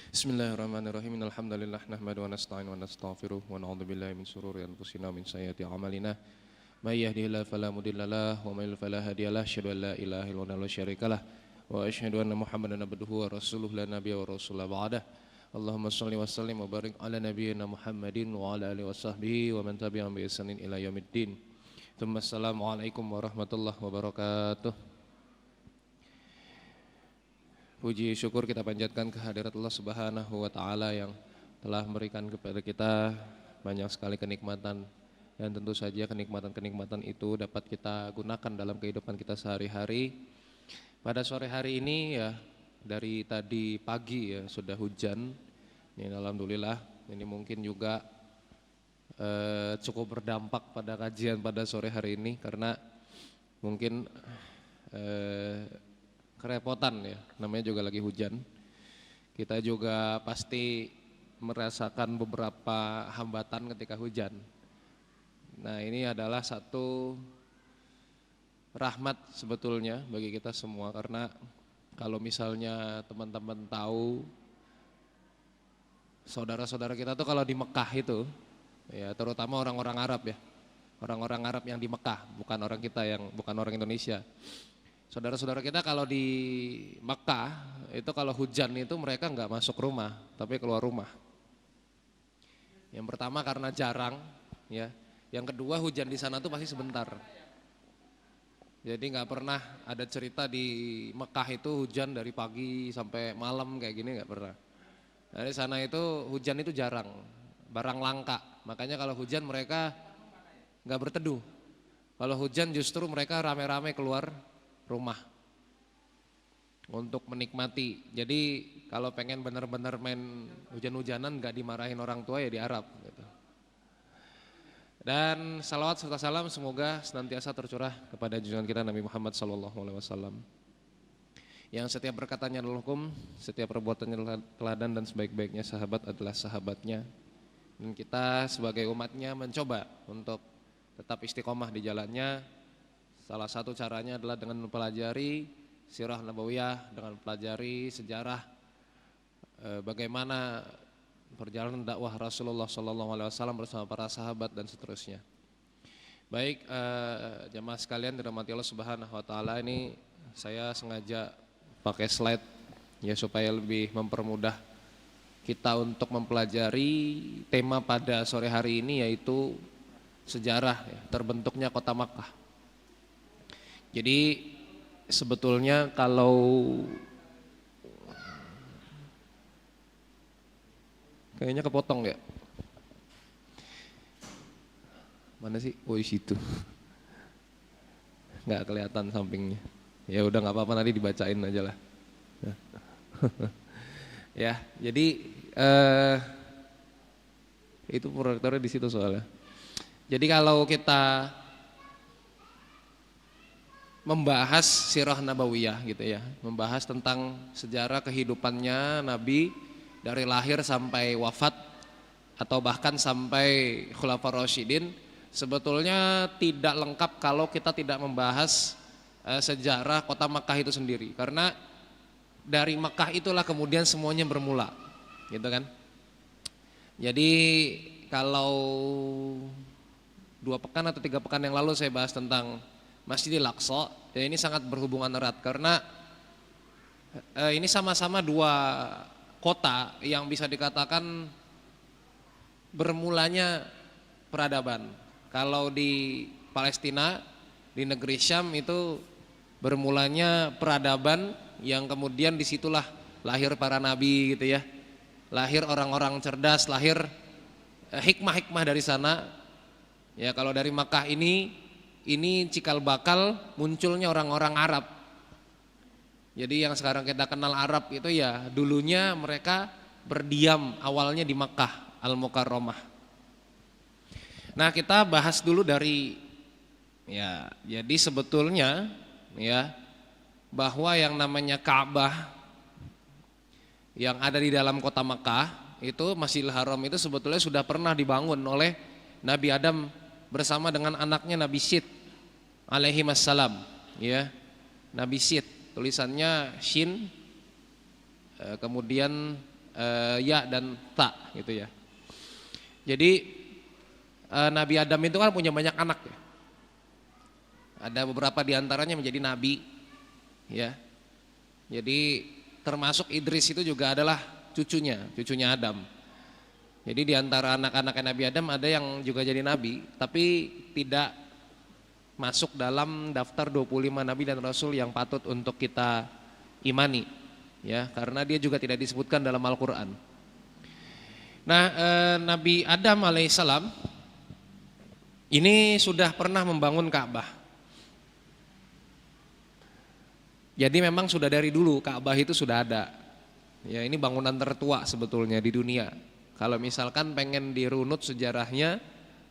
Bismillahirrahmanirrahim. Alhamdulillah nahmadu wa nasta'in wa nastaghfiruh wa na'udzu billahi min shururi anfusina min sayyiati a'malina. May yahdihillahu fala mudhillalah wa may yudlil fala hadiyalah. Asyhadu an la ilaha illallah wa la syarikalah wa asyhadu anna Muhammadan abduhu wa rasuluhu la nabiyya wa rasulah ba'dah. Allahumma shalli wa sallim wa barik ala nabiyyina Muhammadin wa ala alihi wa sahbihi wa man tabi'ahum bi ihsanin ila yaumiddin. Tsumma assalamualaikum warahmatullahi wabarakatuh. Puji syukur kita panjatkan kehadirat Allah Subhanahu wa taala yang telah memberikan kepada kita banyak sekali kenikmatan, dan tentu saja kenikmatan-kenikmatan itu dapat kita gunakan dalam kehidupan kita sehari-hari. Pada sore hari ini ya, dari tadi pagi ya sudah hujan. Ini alhamdulillah, ini mungkin juga cukup berdampak pada kajian pada sore hari ini karena mungkin kerepotan ya, namanya juga lagi hujan. Kita juga pasti merasakan beberapa hambatan ketika hujan. Nah, ini adalah satu rahmat sebetulnya bagi kita semua, karena kalau misalnya teman-teman tahu saudara-saudara kita tuh kalau di Mekah itu ya, terutama orang-orang Arab ya, orang-orang Arab yang di Mekah, bukan orang kita yang bukan orang Indonesia. Saudara-saudara kita kalau di Mekah itu kalau hujan itu mereka nggak masuk rumah tapi keluar rumah. Yang pertama karena jarang ya, yang kedua hujan di sana tuh pasti sebentar. Jadi nggak pernah ada cerita di Mekah itu hujan dari pagi sampai malam kayak gini, nggak pernah. Nah, di sana itu hujan itu jarang, barang langka. Makanya kalau hujan mereka nggak berteduh. Kalau hujan justru mereka rame-rame keluar rumah untuk menikmati. Jadi kalau pengen benar-benar main hujan-hujanan gak dimarahin orang tua ya di Arab gitu. Dan salawat serta salam semoga senantiasa tercurah kepada junjungan kita Nabi Muhammad SAW, yang setiap perkataannya adalah hukum, setiap perbuatannya adalah teladan, dan sebaik-baiknya sahabat adalah sahabatnya. Dan kita sebagai umatnya mencoba untuk tetap istiqomah di jalannya. Salah satu caranya adalah dengan mempelajari sirah nabawiyah, dengan mempelajari sejarah bagaimana perjalanan dakwah Rasulullah SAW bersama para sahabat dan seterusnya. Baik, jamaah sekalian dirahmati Allah Subhanahu wa taala, ini saya sengaja pakai slide ya supaya lebih mempermudah kita untuk mempelajari tema pada sore hari ini, yaitu sejarah ya, terbentuknya kota Makkah. Jadi sebetulnya kalau kayaknya kepotong ya. Mana sih? Oh, di situ. Nggak kelihatan sampingnya. Ya udah nggak apa-apa, nanti dibacain aja lah. Ya, jadi itu proyektornya di situ soalnya. Jadi kalau kita membahas sirah nabawiyah gitu ya, membahas tentang sejarah kehidupannya Nabi dari lahir sampai wafat atau bahkan sampai Khulafaur Rasyidin, sebetulnya tidak lengkap kalau kita tidak membahas sejarah kota Makkah itu sendiri, karena dari Makkah itulah kemudian semuanya bermula gitu kan. Jadi kalau 2 pekan atau 3 pekan yang lalu saya bahas tentang Masjidil Aqsa, ya ini sangat berhubungan erat karena ini sama-sama 2 kota yang bisa dikatakan bermulanya peradaban. Kalau di Palestina, di negeri Syam itu bermulanya peradaban yang kemudian disitulah lahir para nabi gitu ya, lahir orang-orang cerdas, lahir hikmah-hikmah dari sana. Ya kalau dari Makkah ini cikal bakal munculnya orang-orang Arab. Jadi yang sekarang kita kenal Arab itu ya dulunya mereka berdiam awalnya di Makkah Al-Mukarramah. Nah, kita bahas dulu dari ya, jadi sebetulnya ya bahwa yang namanya Ka'bah yang ada di dalam kota Makkah itu, Masjidil Haram itu sebetulnya sudah pernah dibangun oleh Nabi Adam bersama dengan anaknya Nabi Syed alaihi wassalam ya. Nabi Syed, tulisannya Shin kemudian ya dan ta gitu ya. Jadi Nabi Adam itu kan punya banyak anak ya. Ada beberapa diantaranya menjadi nabi ya. Jadi termasuk Idris itu juga adalah cucunya Adam. Jadi di antara anak-anak Nabi Adam ada yang juga jadi nabi, tapi tidak masuk dalam daftar 25 nabi dan rasul yang patut untuk kita imani ya, karena dia juga tidak disebutkan dalam Al-Qur'an. Nah, Nabi Adam alaihissalam ini sudah pernah membangun Ka'bah. Jadi memang sudah dari dulu Ka'bah itu sudah ada. Ya, ini bangunan tertua sebetulnya di dunia. Kalau misalkan pengen dirunut sejarahnya,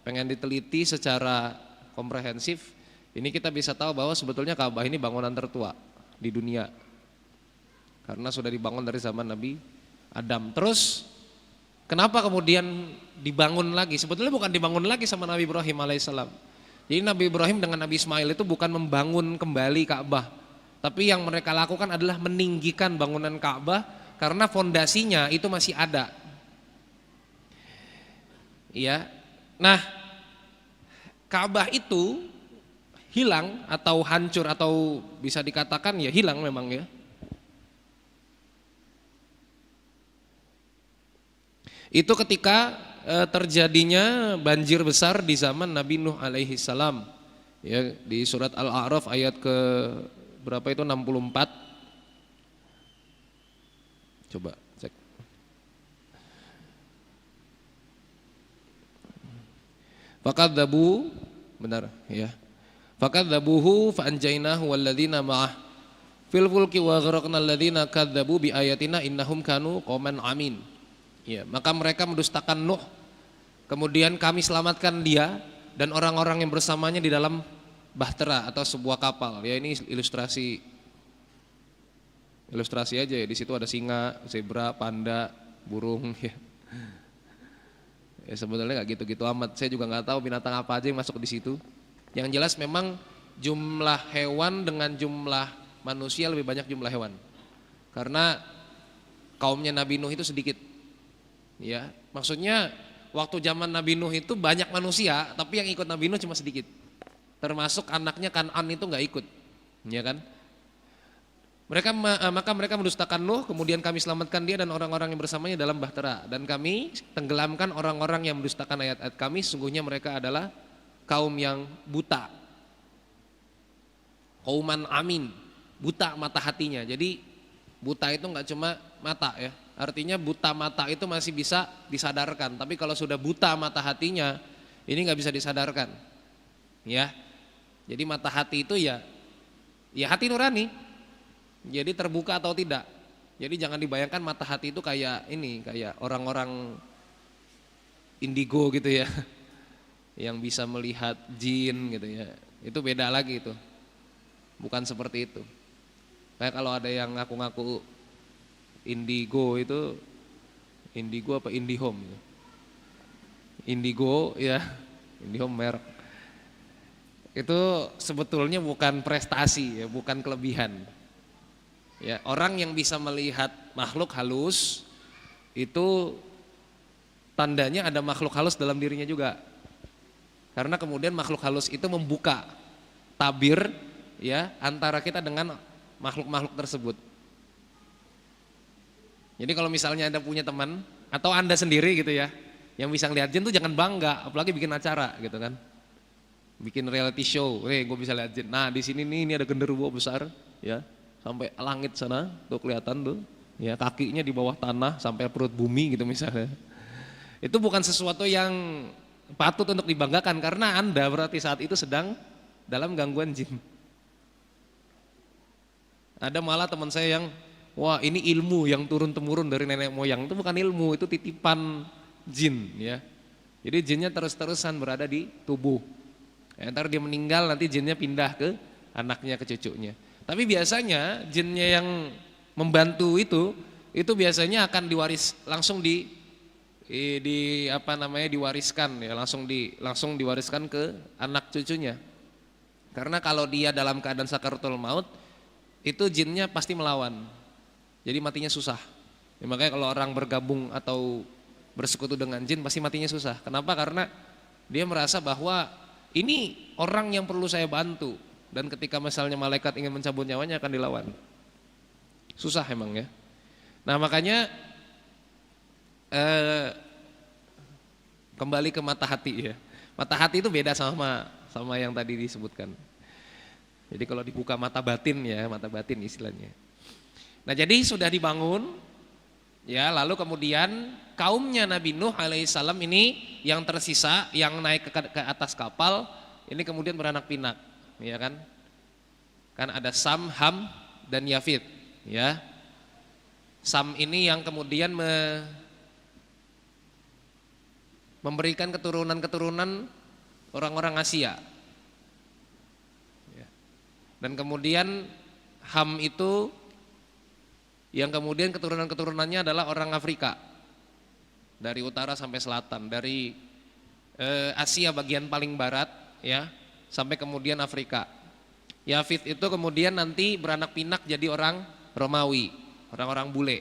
pengen diteliti secara komprehensif, ini kita bisa tahu bahwa sebetulnya Ka'bah ini bangunan tertua di dunia. Karena sudah dibangun dari zaman Nabi Adam. Terus kenapa kemudian dibangun lagi? Sebetulnya bukan dibangun lagi sama Nabi Ibrahim alaihissalam. Jadi Nabi Ibrahim dengan Nabi Ismail itu bukan membangun kembali Ka'bah, tapi yang mereka lakukan adalah meninggikan bangunan Ka'bah karena fondasinya itu masih ada. Iya. Nah, Ka'bah itu hilang atau hancur atau bisa dikatakan ya hilang memang ya. Itu ketika terjadinya banjir besar di zaman Nabi Nuh alaihi salam. Ya, di surat Al-A'raf ayat ke berapa itu 64. Coba cek. Fakadzabu, benar ya. Fakadzabuhu fa anjaynahu walladzina ma'ah fil fulki wa gharaqnal ladzina kadzabu bi ayatina innahum kanu qauman amin. Ya, maka mereka mendustakan Nuh. Kemudian kami selamatkan dia dan orang-orang yang bersamanya di dalam bahtera atau sebuah kapal. Ya, ini ilustrasi aja ya. Di situ ada singa, zebra, panda, burung ya. Ya sebetulnya nggak gitu-gitu amat. Saya juga nggak tahu binatang apa aja yang masuk di situ. Yang jelas memang jumlah hewan dengan jumlah manusia lebih banyak jumlah hewan. Karena kaumnya Nabi Nuh itu sedikit. Ya, maksudnya waktu zaman Nabi Nuh itu banyak manusia, tapi yang ikut Nabi Nuh cuma sedikit. Termasuk anaknya Kan'an itu nggak ikut, ya kan? Maka mereka mendustakan Nuh, kemudian kami selamatkan dia dan orang-orang yang bersamanya dalam bahtera, dan kami tenggelamkan orang-orang yang mendustakan ayat-ayat kami. Sungguhnya mereka adalah kaum yang buta, kauman amin, buta mata hatinya. Jadi buta itu nggak cuma mata ya, artinya buta mata itu masih bisa disadarkan, tapi kalau sudah buta mata hatinya ini nggak bisa disadarkan, ya. Jadi mata hati itu ya hati nurani, jadi terbuka atau tidak. Jadi jangan dibayangkan mata hati itu kayak ini, kayak orang-orang indigo gitu ya, yang bisa melihat jin gitu ya. Itu beda lagi itu, bukan seperti itu. Kayak kalau ada yang ngaku-ngaku indigo itu, indigo apa indihome? Indigo ya, indihome merek. Itu sebetulnya bukan prestasi ya, bukan kelebihan. Ya, orang yang bisa melihat makhluk halus itu tandanya ada makhluk halus dalam dirinya juga. Karena kemudian makhluk halus itu membuka tabir ya antara kita dengan makhluk-makhluk tersebut. Jadi kalau misalnya Anda punya teman atau Anda sendiri gitu ya, yang bisa ngeliat jin tuh jangan bangga, apalagi bikin acara gitu kan. Bikin reality show, gue bisa lihat jin. Nah, di sini nih ini ada genderuwo besar ya, sampai langit sana tuh kelihatan tuh. Ya, kakinya di bawah tanah sampai perut bumi gitu misalnya. Itu bukan sesuatu yang patut untuk dibanggakan karena Anda berarti saat itu sedang dalam gangguan jin. Ada malah teman saya yang wah ini ilmu yang turun-temurun dari nenek moyang. Itu bukan ilmu, itu titipan jin ya. Jadi jinnya terus-terusan berada di tubuh. Ya, ntar dia meninggal nanti jinnya pindah ke anaknya, ke cucunya. Tapi biasanya jinnya yang membantu itu biasanya akan langsung diwariskan ya, langsung diwariskan ke anak cucunya. Karena kalau dia dalam keadaan sakaratul maut itu jinnya pasti melawan. Jadi matinya susah. Ya, makanya kalau orang bergabung atau bersekutu dengan jin pasti matinya susah. Kenapa? Karena dia merasa bahwa ini orang yang perlu saya bantu, dan ketika misalnya malaikat ingin mencabut nyawanya akan dilawan. Susah emang ya. Nah makanya kembali ke mata hati ya. Mata hati itu beda sama yang tadi disebutkan. Jadi kalau dibuka mata batin ya, mata batin istilahnya. Nah jadi sudah dibangun ya, lalu kemudian kaumnya Nabi Nuh alaihissalam ini yang tersisa, yang naik ke atas kapal ini kemudian beranak pinak, ya kan? Kan ada Sam, Ham, dan Yafid, ya. Sam ini yang kemudian memberikan keturunan-keturunan orang-orang Asia. Ya. Dan kemudian Ham itu yang kemudian keturunan-keturunannya adalah orang Afrika. Dari utara sampai selatan, dari Asia bagian paling barat ya, sampai kemudian Afrika. Yafid itu kemudian nanti beranak pinak jadi orang Romawi, orang-orang bule.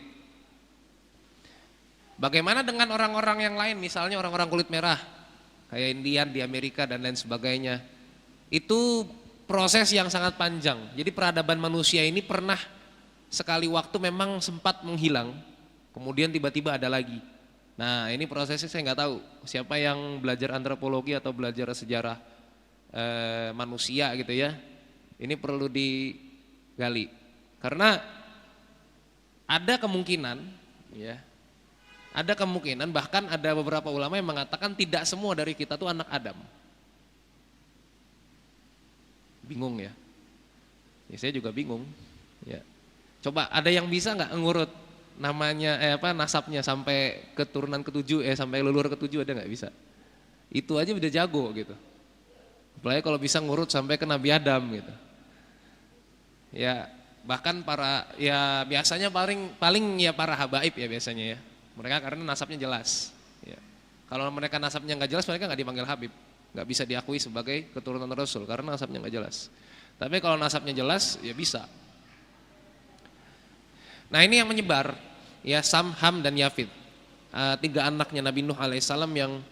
Bagaimana dengan orang-orang yang lain, misalnya orang-orang kulit merah, kayak Indian di Amerika dan lain sebagainya. Itu proses yang sangat panjang. Jadi peradaban manusia ini pernah sekali waktu memang sempat menghilang, kemudian tiba-tiba ada lagi. Nah ini prosesnya saya nggak tahu, siapa yang belajar antropologi atau belajar sejarah manusia gitu ya, ini perlu digali. Karena ada kemungkinan ya, ada kemungkinan, bahkan ada beberapa ulama yang mengatakan tidak semua dari kita tuh anak Adam. Bingung ya, saya juga bingung ya. Coba ada yang bisa nggak ngurut namanya nasabnya sampai keturunan ketujuh sampai leluhur ketujuh, ada nggak bisa? Itu aja udah jago gitu. Apalagi kalau bisa ngurut sampai ke Nabi Adam gitu. Ya bahkan para ya biasanya paling ya para habaib ya biasanya ya. Mereka karena nasabnya jelas. Ya. Kalau mereka nasabnya nggak jelas, mereka nggak dipanggil habib, nggak bisa diakui sebagai keturunan Rasul karena nasabnya nggak jelas. Tapi kalau nasabnya jelas ya bisa. Nah ini yang menyebar ya, Sam, Ham, dan Yafid, 3 anaknya Nabi Nuh alaihissalam yang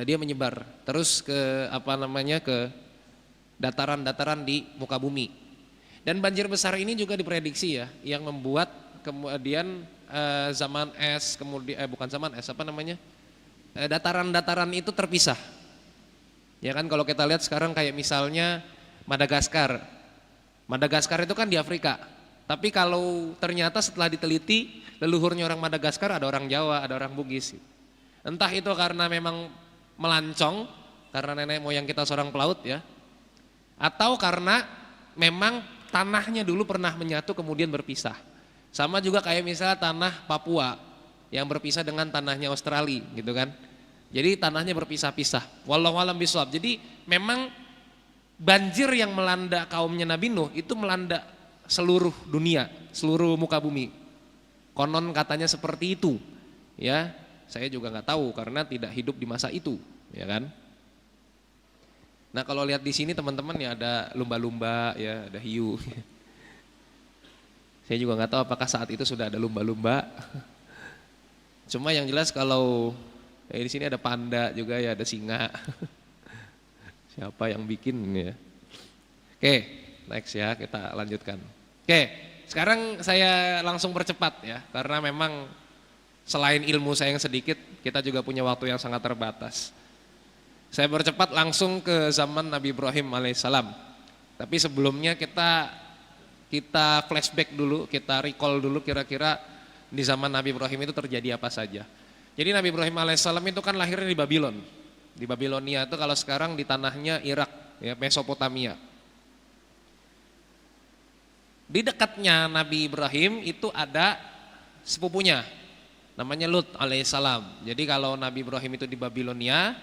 dia menyebar terus ke ke dataran-dataran di muka bumi. Dan banjir besar ini juga diprediksi ya, yang membuat kemudian zaman es, kemudian bukan zaman es, dataran-dataran itu terpisah. Ya kan kalau kita lihat sekarang kayak misalnya Madagaskar. Madagaskar itu kan di Afrika. Tapi kalau ternyata setelah diteliti leluhurnya orang Madagaskar ada orang Jawa, ada orang Bugis. Entah itu karena memang melancong, karena nenek moyang kita seorang pelaut ya, atau karena memang tanahnya dulu pernah menyatu kemudian berpisah. Sama juga kayak misalnya tanah Papua yang berpisah dengan tanahnya Australia gitu kan. Jadi tanahnya berpisah-pisah. Wallahu a'lam bishawab. Jadi memang banjir yang melanda kaumnya Nabi Nuh itu melanda seluruh dunia, seluruh muka bumi. Konon katanya seperti itu. Ya, saya juga nggak tahu karena tidak hidup di masa itu, ya kan? Nah, kalau lihat di sini teman-teman ya ada lumba-lumba ya, ada hiu. Saya juga nggak tahu apakah saat itu sudah ada lumba-lumba. Cuma yang jelas kalau di sini ada panda juga ya, ada singa. Siapa yang bikin ya? Oke, next ya, kita lanjutkan. Oke, sekarang saya langsung percepat ya, karena memang selain ilmu saya yang sedikit, kita juga punya waktu yang sangat terbatas. Saya percepat langsung ke zaman Nabi Ibrahim alaihissalam. Tapi sebelumnya kita flashback dulu, kita recall dulu kira-kira di zaman Nabi Ibrahim itu terjadi apa saja. Jadi Nabi Ibrahim alaihissalam itu kan lahirnya di Babylon. Di Babilonia itu kalau sekarang di tanahnya Irak, ya, Mesopotamia. Di dekatnya Nabi Ibrahim itu ada sepupunya, namanya Lut alaihissalam. Jadi kalau Nabi Ibrahim itu di Babilonia,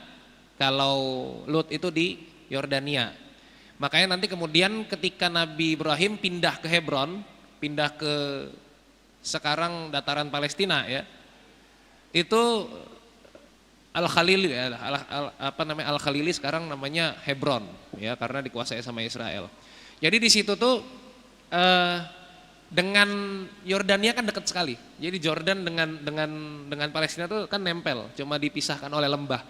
kalau Lut itu di Yordania. Makanya nanti kemudian ketika Nabi Ibrahim pindah ke Hebron, pindah ke sekarang dataran Palestina ya, itu Al-Khalili ya, Al-Khalili sekarang namanya Hebron ya, karena dikuasai sama Israel. Jadi di situ tuh dengan Yordania kan dekat sekali. Jadi Jordan dengan Palestina tuh kan nempel, cuma dipisahkan oleh lembah.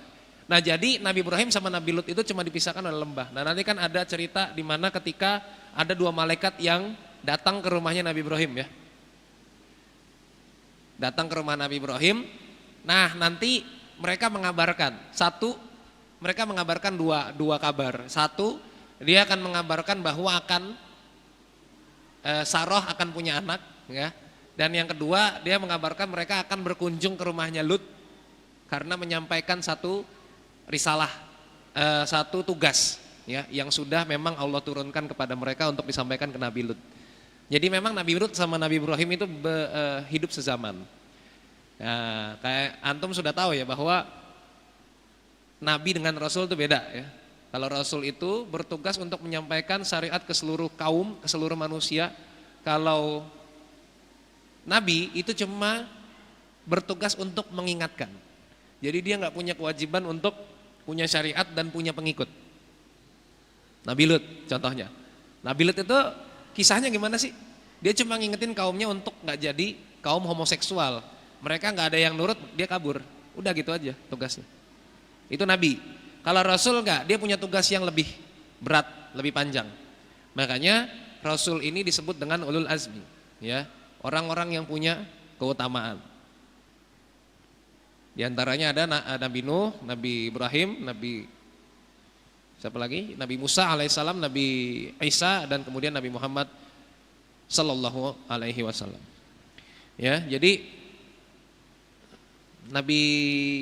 Nah, jadi Nabi Ibrahim sama Nabi Lut itu cuma dipisahkan oleh lembah. Nah, nanti kan ada cerita di mana ketika ada dua malaikat yang datang ke rumahnya Nabi Ibrahim ya. Datang ke rumah Nabi Ibrahim. Nah, nanti mereka mengabarkan mereka mengabarkan dua kabar. Satu, dia akan mengabarkan bahwa Saroh akan punya anak ya. Dan yang kedua, dia mengabarkan mereka akan berkunjung ke rumahnya Lut karena menyampaikan satu risalah, satu tugas ya yang sudah memang Allah turunkan kepada mereka untuk disampaikan ke Nabi Lut. Jadi memang Nabi Lut sama Nabi Ibrahim itu hidup sezaman. Nah, kayak antum sudah tahu ya bahwa Nabi dengan Rasul itu beda ya. Kalau Rasul itu bertugas untuk menyampaikan syariat ke seluruh kaum, ke seluruh manusia. Kalau Nabi itu cuma bertugas untuk mengingatkan. Jadi dia nggak punya kewajiban untuk punya syariat dan punya pengikut. Nabi Lut contohnya. Nabi Lut itu kisahnya gimana sih? Dia cuma ngingetin kaumnya untuk nggak jadi kaum homoseksual. Mereka nggak ada yang nurut, dia kabur. Udah gitu aja tugasnya. Itu Nabi. Kalau Rasul nggak, dia punya tugas yang lebih berat, lebih panjang. Makanya Rasul ini disebut dengan ulul azmi, ya, orang-orang yang punya keutamaan. Di antaranya ada Nabi Nuh, Nabi Ibrahim, Nabi siapa lagi? Nabi Musa alaihissalam, Nabi Isa, dan kemudian Nabi Muhammad sallallahu alaihi wasallam. Ya, jadi Nabi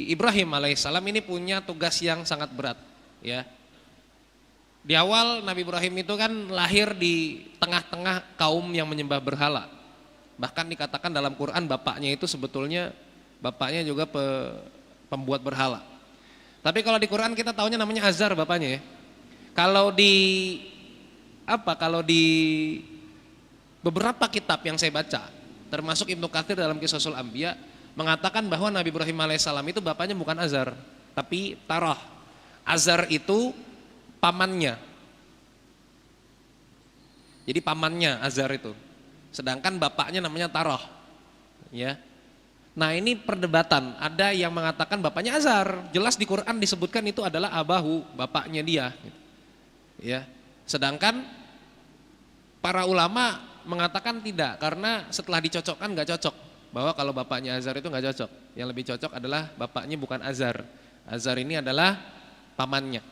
Ibrahim alaihissalam ini punya tugas yang sangat berat ya. Di awal Nabi Ibrahim itu kan lahir di tengah-tengah kaum yang menyembah berhala. Bahkan dikatakan dalam Quran bapaknya itu sebetulnya bapaknya juga pembuat berhala. Tapi kalau di Quran kita taunya namanya Azar bapaknya ya. Kalau di beberapa kitab yang saya baca, termasuk Ibnu Katsir dalam Qisasul Anbiya, mengatakan bahwa Nabi Ibrahim alaihissalam itu bapaknya bukan Azar, tapi Tarah. Azar itu pamannya. Jadi pamannya Azar itu. Sedangkan bapaknya namanya Tarah. Ya. Nah, ini perdebatan. Ada yang mengatakan bapaknya Azar. Jelas di Quran disebutkan itu adalah abahu, bapaknya dia. Ya. Sedangkan para ulama mengatakan tidak, karena setelah dicocokkan nggak cocok. Bahwa kalau bapaknya Azar itu nggak cocok. Yang lebih cocok adalah bapaknya bukan Azar. Azar ini adalah pamannya.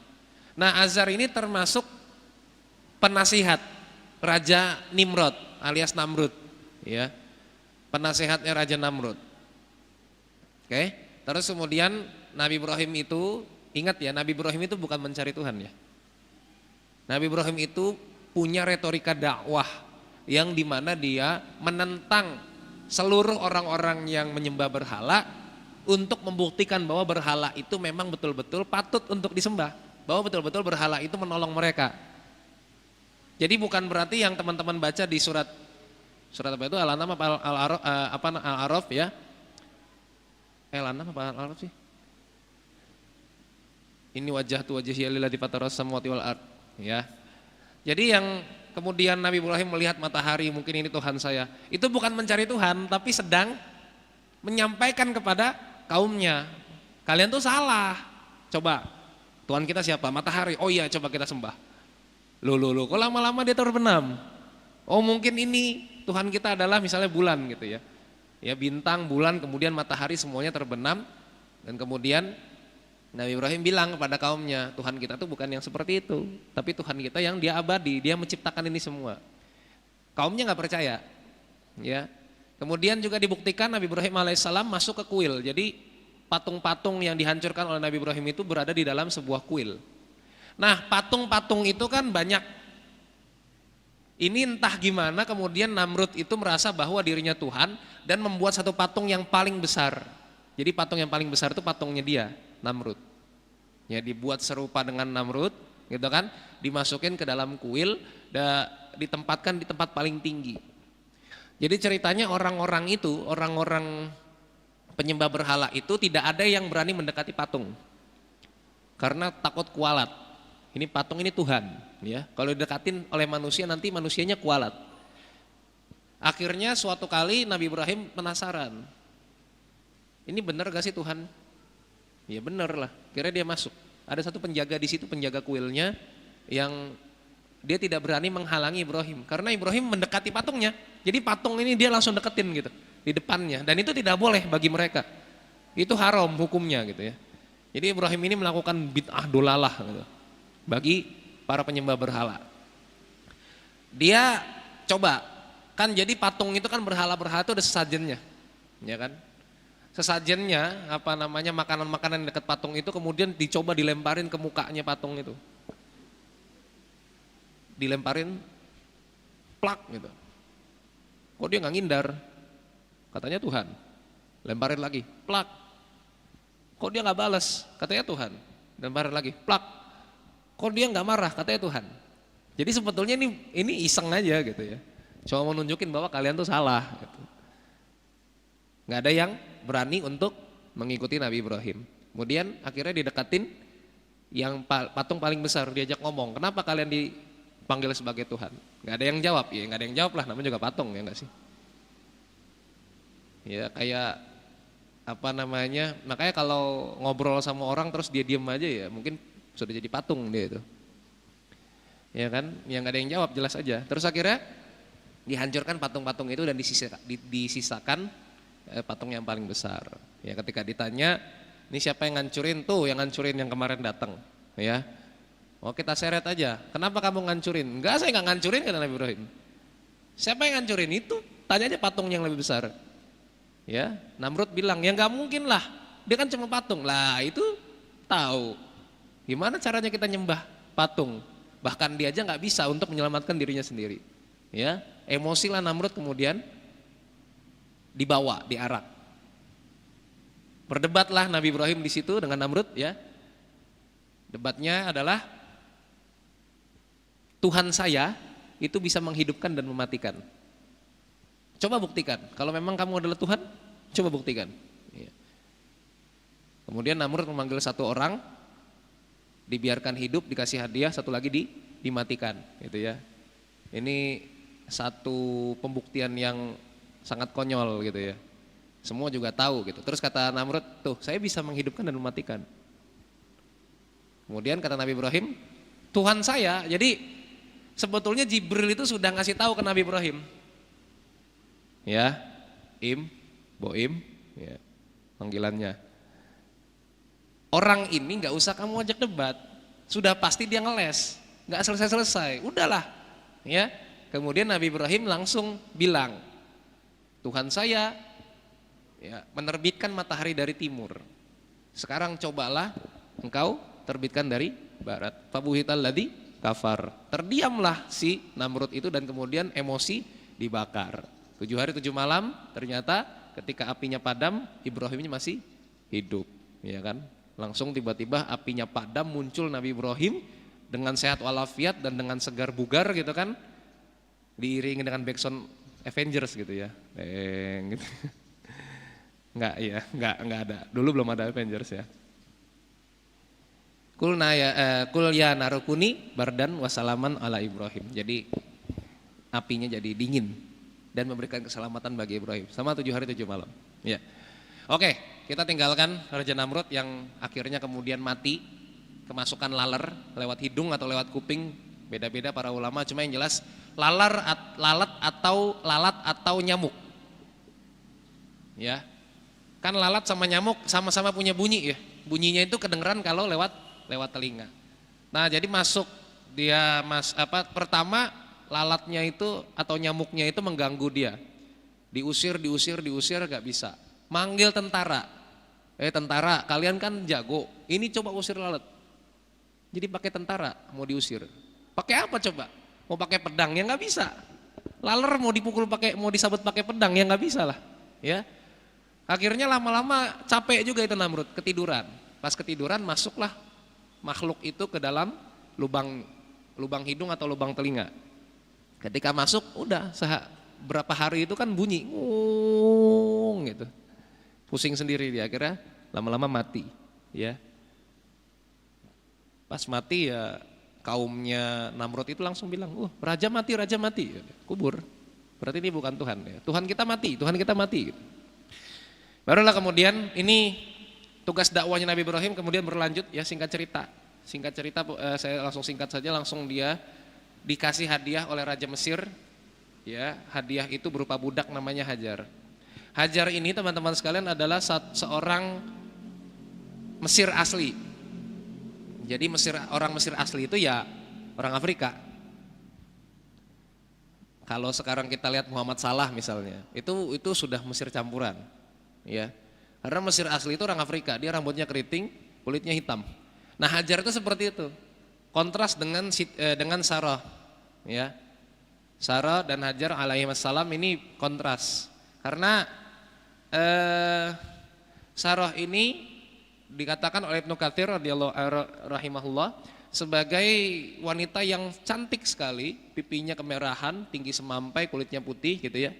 Nah, Azar ini termasuk penasihat Raja Nimrod alias Namrud, ya. Penasihatnya Raja Namrud. Oke. Terus kemudian Nabi Ibrahim itu, ingat ya, Nabi Ibrahim itu bukan mencari Tuhan ya. Nabi Ibrahim itu punya retorika dakwah yang dimana dia menentang seluruh orang-orang yang menyembah berhala untuk membuktikan bahwa berhala itu memang betul-betul patut untuk disembah, bahwa betul-betul berhala itu menolong mereka. Jadi bukan berarti yang teman-teman baca di surat apa itu Al-An'am apa Al-A'raf ya? Al-An'am apa Al-A'raf sih? Ini wajhatu wajhiya lillazi fataras samawati wal ard ya. Jadi yang kemudian Nabi Ibrahim melihat matahari, mungkin ini Tuhan saya. Itu bukan mencari Tuhan, tapi sedang menyampaikan kepada kaumnya, kalian tuh salah. Coba, Tuhan kita siapa? Matahari. Oh iya, coba kita sembah. Loh, kok lama-lama dia terbenam? Oh mungkin ini Tuhan kita adalah misalnya bulan gitu ya. Ya, bintang, bulan, kemudian matahari semuanya terbenam. Dan kemudian Nabi Ibrahim bilang kepada kaumnya, Tuhan kita tuh bukan yang seperti itu, tapi Tuhan kita yang dia abadi, dia menciptakan ini semua. Kaumnya nggak percaya, ya. Kemudian juga dibuktikan Nabi Ibrahim alaihissalam masuk ke kuil. Jadi patung-patung yang dihancurkan oleh Nabi Ibrahim itu berada di dalam sebuah kuil. Nah, patung-patung itu kan banyak. Ini entah gimana kemudian Namrud itu merasa bahwa dirinya Tuhan dan membuat satu patung yang paling besar. Jadi patung yang paling besar itu patungnya dia, Namrud. Ya, dibuat serupa dengan Namrud, gitu kan? Dimasukin ke dalam kuil, ditempatkan di tempat paling tinggi. Jadi ceritanya orang-orang itu, orang-orang penyembah berhala itu tidak ada yang berani mendekati patung. Karena takut kualat. Ini patung ini Tuhan, ya. Kalau didekatin oleh manusia nanti manusianya kualat. Akhirnya suatu kali Nabi Ibrahim penasaran, ini benar gak sih Tuhan? Ya benar lah. Kira dia masuk. Ada satu penjaga di situ, penjaga kuilnya, yang dia tidak berani menghalangi Ibrahim karena Ibrahim mendekati patungnya. Jadi patung ini dia langsung deketin gitu di depannya, dan itu tidak boleh bagi mereka. Itu haram hukumnya gitu ya. Jadi Ibrahim ini melakukan bid'ah dolalah gitu bagi para penyembah berhala. Dia coba, kan jadi patung itu kan berhala-berhala itu ada sesajennya, ya kan? Sesajennya apa namanya, makanan-makanan dekat patung itu kemudian dicoba dilemparin ke mukanya patung itu. Dilemparin plak gitu. Kok dia nggak ngindar? Katanya Tuhan. Lemparin lagi, plak. Kok dia nggak balas? Katanya Tuhan. Lemparin lagi, plak. Kok dia nggak marah? Katanya Tuhan. Jadi sebetulnya ini iseng aja gitu ya. Cuma mau nunjukin bahwa kalian tuh salah. Gitu. Nggak ada yang berani untuk mengikuti Nabi Ibrahim. Kemudian akhirnya didekatin yang patung paling besar, diajak ngomong, kenapa kalian dipanggil sebagai Tuhan? Nggak ada yang jawab, ya nggak ada yang jawab lah, namanya juga patung ya nggak sih? Ya kayak apa namanya, makanya kalau ngobrol sama orang terus dia diem aja ya mungkin sudah jadi patung dia itu. Ya kan, yang nggak ada yang jawab jelas aja. Terus akhirnya dihancurkan patung-patung itu dan disisakan patung yang paling besar. Ya ketika ditanya, ini siapa yang ngancurin? Tuh yang ngancurin yang kemarin datang. Ya, oh kita seret aja. Kenapa kamu ngancurin? Enggak, saya nggak ngancurin, kata Nabi Ibrahim. Siapa yang ngancurin? Itu tanya aja patung yang lebih besar. Ya, Namrud bilang, ya nggak mungkin lah. Dia kan cuma patung. Lah itu tahu. Gimana caranya kita nyembah patung? Bahkan dia aja nggak bisa untuk menyelamatkan dirinya sendiri. Ya, emosilah Namrud kemudian dibawa, diarak. Berdebatlah Nabi Ibrahim di situ dengan Namrud ya. Debatnya adalah Tuhan saya itu bisa menghidupkan dan mematikan. Coba buktikan. Kalau memang kamu adalah Tuhan, coba buktikan. Ya. Kemudian Namrud memanggil satu orang, dibiarkan hidup, dikasih hadiah, satu lagi dimatikan, gitu ya. Ini satu pembuktian yang sangat konyol gitu ya. Semua juga tahu gitu. Terus kata Namrud, tuh saya bisa menghidupkan dan mematikan. Kemudian kata Nabi Ibrahim, Tuhan saya. Jadi sebetulnya Jibril itu sudah ngasih tahu ke Nabi Ibrahim. Ya, Boim, ya, panggilannya. Orang ini nggak usah kamu ajak debat, sudah pasti dia ngeles, nggak selesai-selesai, udahlah. Ya, kemudian Nabi Ibrahim langsung bilang, Tuhan saya ya, menerbitkan matahari dari timur. Sekarang cobalah engkau terbitkan dari barat. Fabuhital ladzi kafar. Terdiamlah si Namrud itu dan kemudian emosi dibakar. 7 hari 7 malam ternyata ketika apinya padam, Ibrahimnya masih hidup, ya kan? Langsung tiba-tiba apinya padam, muncul Nabi Ibrahim dengan sehat walafiat dan dengan segar bugar gitu kan. Diiringi dengan backsound Avengers gitu ya. Gitu. Enggak ya, enggak ada. Dulu belum ada Avengers ya. Kul ya narukuni bardan wasalaman ala Ibrahim. Jadi apinya jadi dingin dan memberikan keselamatan bagi Ibrahim sama 7 hari 7 malam. Ya. Oke, kita tinggalkan Raja Namrud yang akhirnya kemudian mati kemasukan laler lewat hidung atau lewat kuping, beda-beda para ulama, cuma yang jelas lalat atau nyamuk. Ya. Kan lalat sama nyamuk sama-sama punya bunyi ya. Bunyinya itu kedengeran kalau lewat telinga. Nah, jadi masuk dia pertama lalatnya itu atau nyamuknya itu mengganggu dia. Diusir gak bisa. Manggil tentara. Tentara, kalian kan jago. Ini coba usir lalat. Jadi pakai tentara mau diusir. Pakai apa coba? Mau pakai pedang ya nggak bisa. Laler mau disabet pakai pedang ya nggak bisa lah. Ya. Akhirnya lama-lama capek juga itu Namrud, ketiduran. Pas ketiduran masuklah makhluk itu ke dalam lubang hidung atau lubang telinga. Ketika masuk udah berapa hari itu kan bunyi gitu. Pusing sendiri dia, akhirnya lama-lama mati, ya. Pas mati ya kaumnya Namrud itu langsung bilang, raja mati, kubur. Berarti ini bukan Tuhan ya. Tuhan kita mati, Tuhan kita mati gitu. Barulah kemudian ini tugas dakwahnya Nabi Ibrahim kemudian berlanjut ya, singkat cerita saya langsung singkat saja, langsung dia dikasih hadiah oleh Raja Mesir ya. Hadiah itu berupa budak namanya Hajar. Hajar ini teman-teman sekalian adalah seorang Mesir asli. Jadi orang Mesir asli itu ya orang Afrika. Kalau sekarang kita lihat Muhammad Salah misalnya, itu sudah Mesir campuran, ya. Karena Mesir asli itu orang Afrika, dia rambutnya keriting, kulitnya hitam. Nah Hajar itu seperti itu, kontras dengan Sarah, ya. Sarah dan Hajar alaihissalam ini kontras, karena Sarah ini dikatakan oleh Ibnu Katsir radhiyallahu rahimahullah sebagai wanita yang cantik sekali, pipinya kemerahan, tinggi semampai, kulitnya putih gitu ya.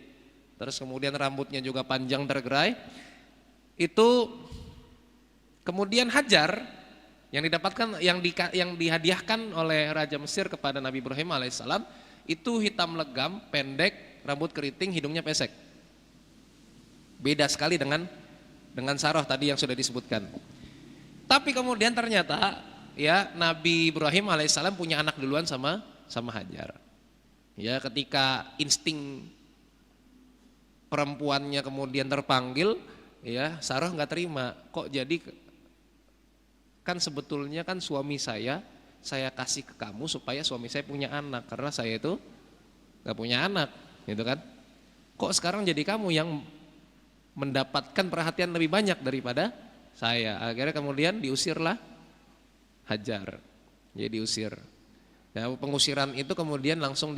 Terus kemudian rambutnya juga panjang tergerai. Itu kemudian Hajar yang didapatkan yang dihadiahkan oleh Raja Mesir kepada Nabi Ibrahim alaihissalam itu hitam legam, pendek, rambut keriting, hidungnya pesek. Beda sekali dengan Sarah tadi yang sudah disebutkan. Tapi kemudian ternyata ya Nabi Ibrahim alaihissalam punya anak duluan sama Hajar. Ya ketika insting perempuannya kemudian terpanggil, ya Sarah nggak terima. Kok jadi kan sebetulnya kan suami saya kasih ke kamu supaya suami saya punya anak, karena saya itu nggak punya anak, gitu kan? Kok sekarang jadi kamu yang mendapatkan perhatian lebih banyak daripada saya? Akhirnya kemudian diusirlah Hajar, jadi diusir. Nah, pengusiran itu kemudian langsung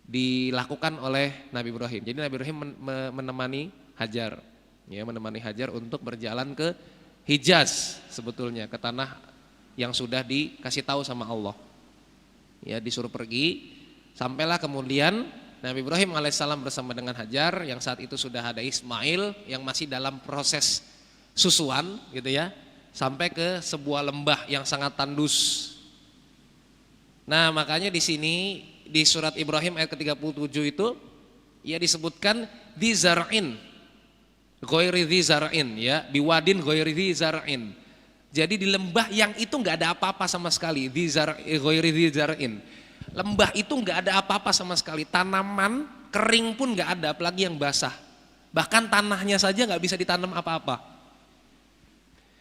dilakukan oleh Nabi Ibrahim. Jadi Nabi Ibrahim menemani Hajar, ya menemani Hajar untuk berjalan ke Hijaz, sebetulnya ke tanah yang sudah dikasih tahu sama Allah. Ya disuruh pergi, sampailah kemudian Nabi Ibrahim alaihissalam bersama dengan Hajar yang saat itu sudah ada Ismail yang masih dalam proses susuan, gitu ya. Sampai ke sebuah lembah yang sangat tandus. Nah makanya di sini di surat Ibrahim ayat ke-37 itu ya disebutkan di zar'in ghairi dzi zar'in, ya biwadin ghairi dzi zar'in. Jadi di lembah yang itu nggak ada apa-apa sama sekali, ghairi dzi zar'in. Lembah itu nggak ada apa-apa sama sekali, tanaman kering pun nggak ada, apalagi yang basah. Bahkan tanahnya saja nggak bisa ditanam apa-apa.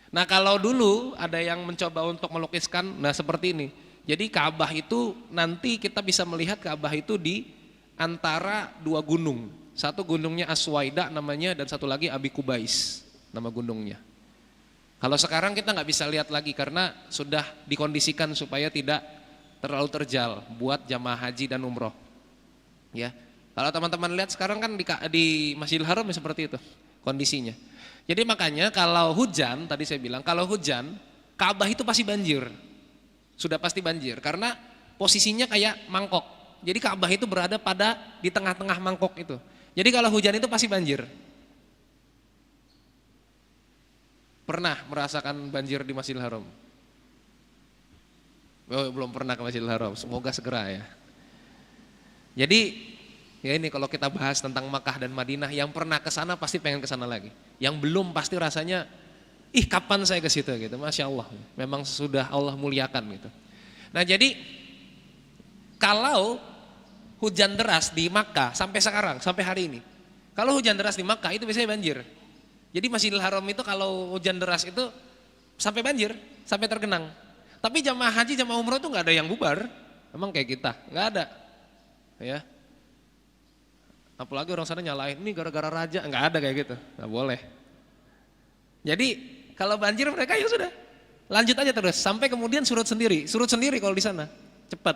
Nah kalau dulu ada yang mencoba untuk melukiskan, nah seperti ini. Jadi Ka'bah itu nanti kita bisa melihat Ka'bah itu di antara dua gunung. Satu gunungnya Aswaida namanya, dan satu lagi Abi Kubais nama gunungnya. Kalau sekarang kita nggak bisa lihat lagi karena sudah dikondisikan supaya tidak terlalu terjal buat jamaah haji dan umroh. Ya, kalau teman-teman lihat sekarang kan di Masjidil Haram ya seperti itu kondisinya. Jadi makanya kalau hujan, tadi saya bilang kalau hujan Ka'bah itu pasti banjir. Sudah pasti banjir karena posisinya kayak mangkok. Jadi Ka'bah itu berada di tengah-tengah mangkok itu. Jadi kalau hujan itu pasti banjir. Pernah merasakan banjir di Masjidil Haram? Oh, belum pernah ke Masjidil Haram. Semoga segera ya. Jadi ya ini kalau kita bahas tentang Makkah dan Madinah, yang pernah ke sana pasti pengen ke sana lagi. Yang belum pasti rasanya, kapan saya ke situ gitu. Masya Allah, memang sudah Allah muliakan gitu. Nah jadi kalau hujan deras di Makkah sampai sekarang, sampai hari ini, kalau hujan deras di Makkah itu biasanya banjir. Jadi Masjidil Haram itu kalau hujan deras itu sampai banjir, sampai tergenang. Tapi jamaah haji, jamaah umroh itu nggak ada yang bubar, emang kayak kita, nggak ada, ya. Apalagi orang sana nyalain, ini gara-gara raja, nggak ada kayak gitu, nggak boleh. Jadi kalau banjir mereka ya sudah, lanjut aja terus sampai kemudian surut sendiri kalau di sana, cepat,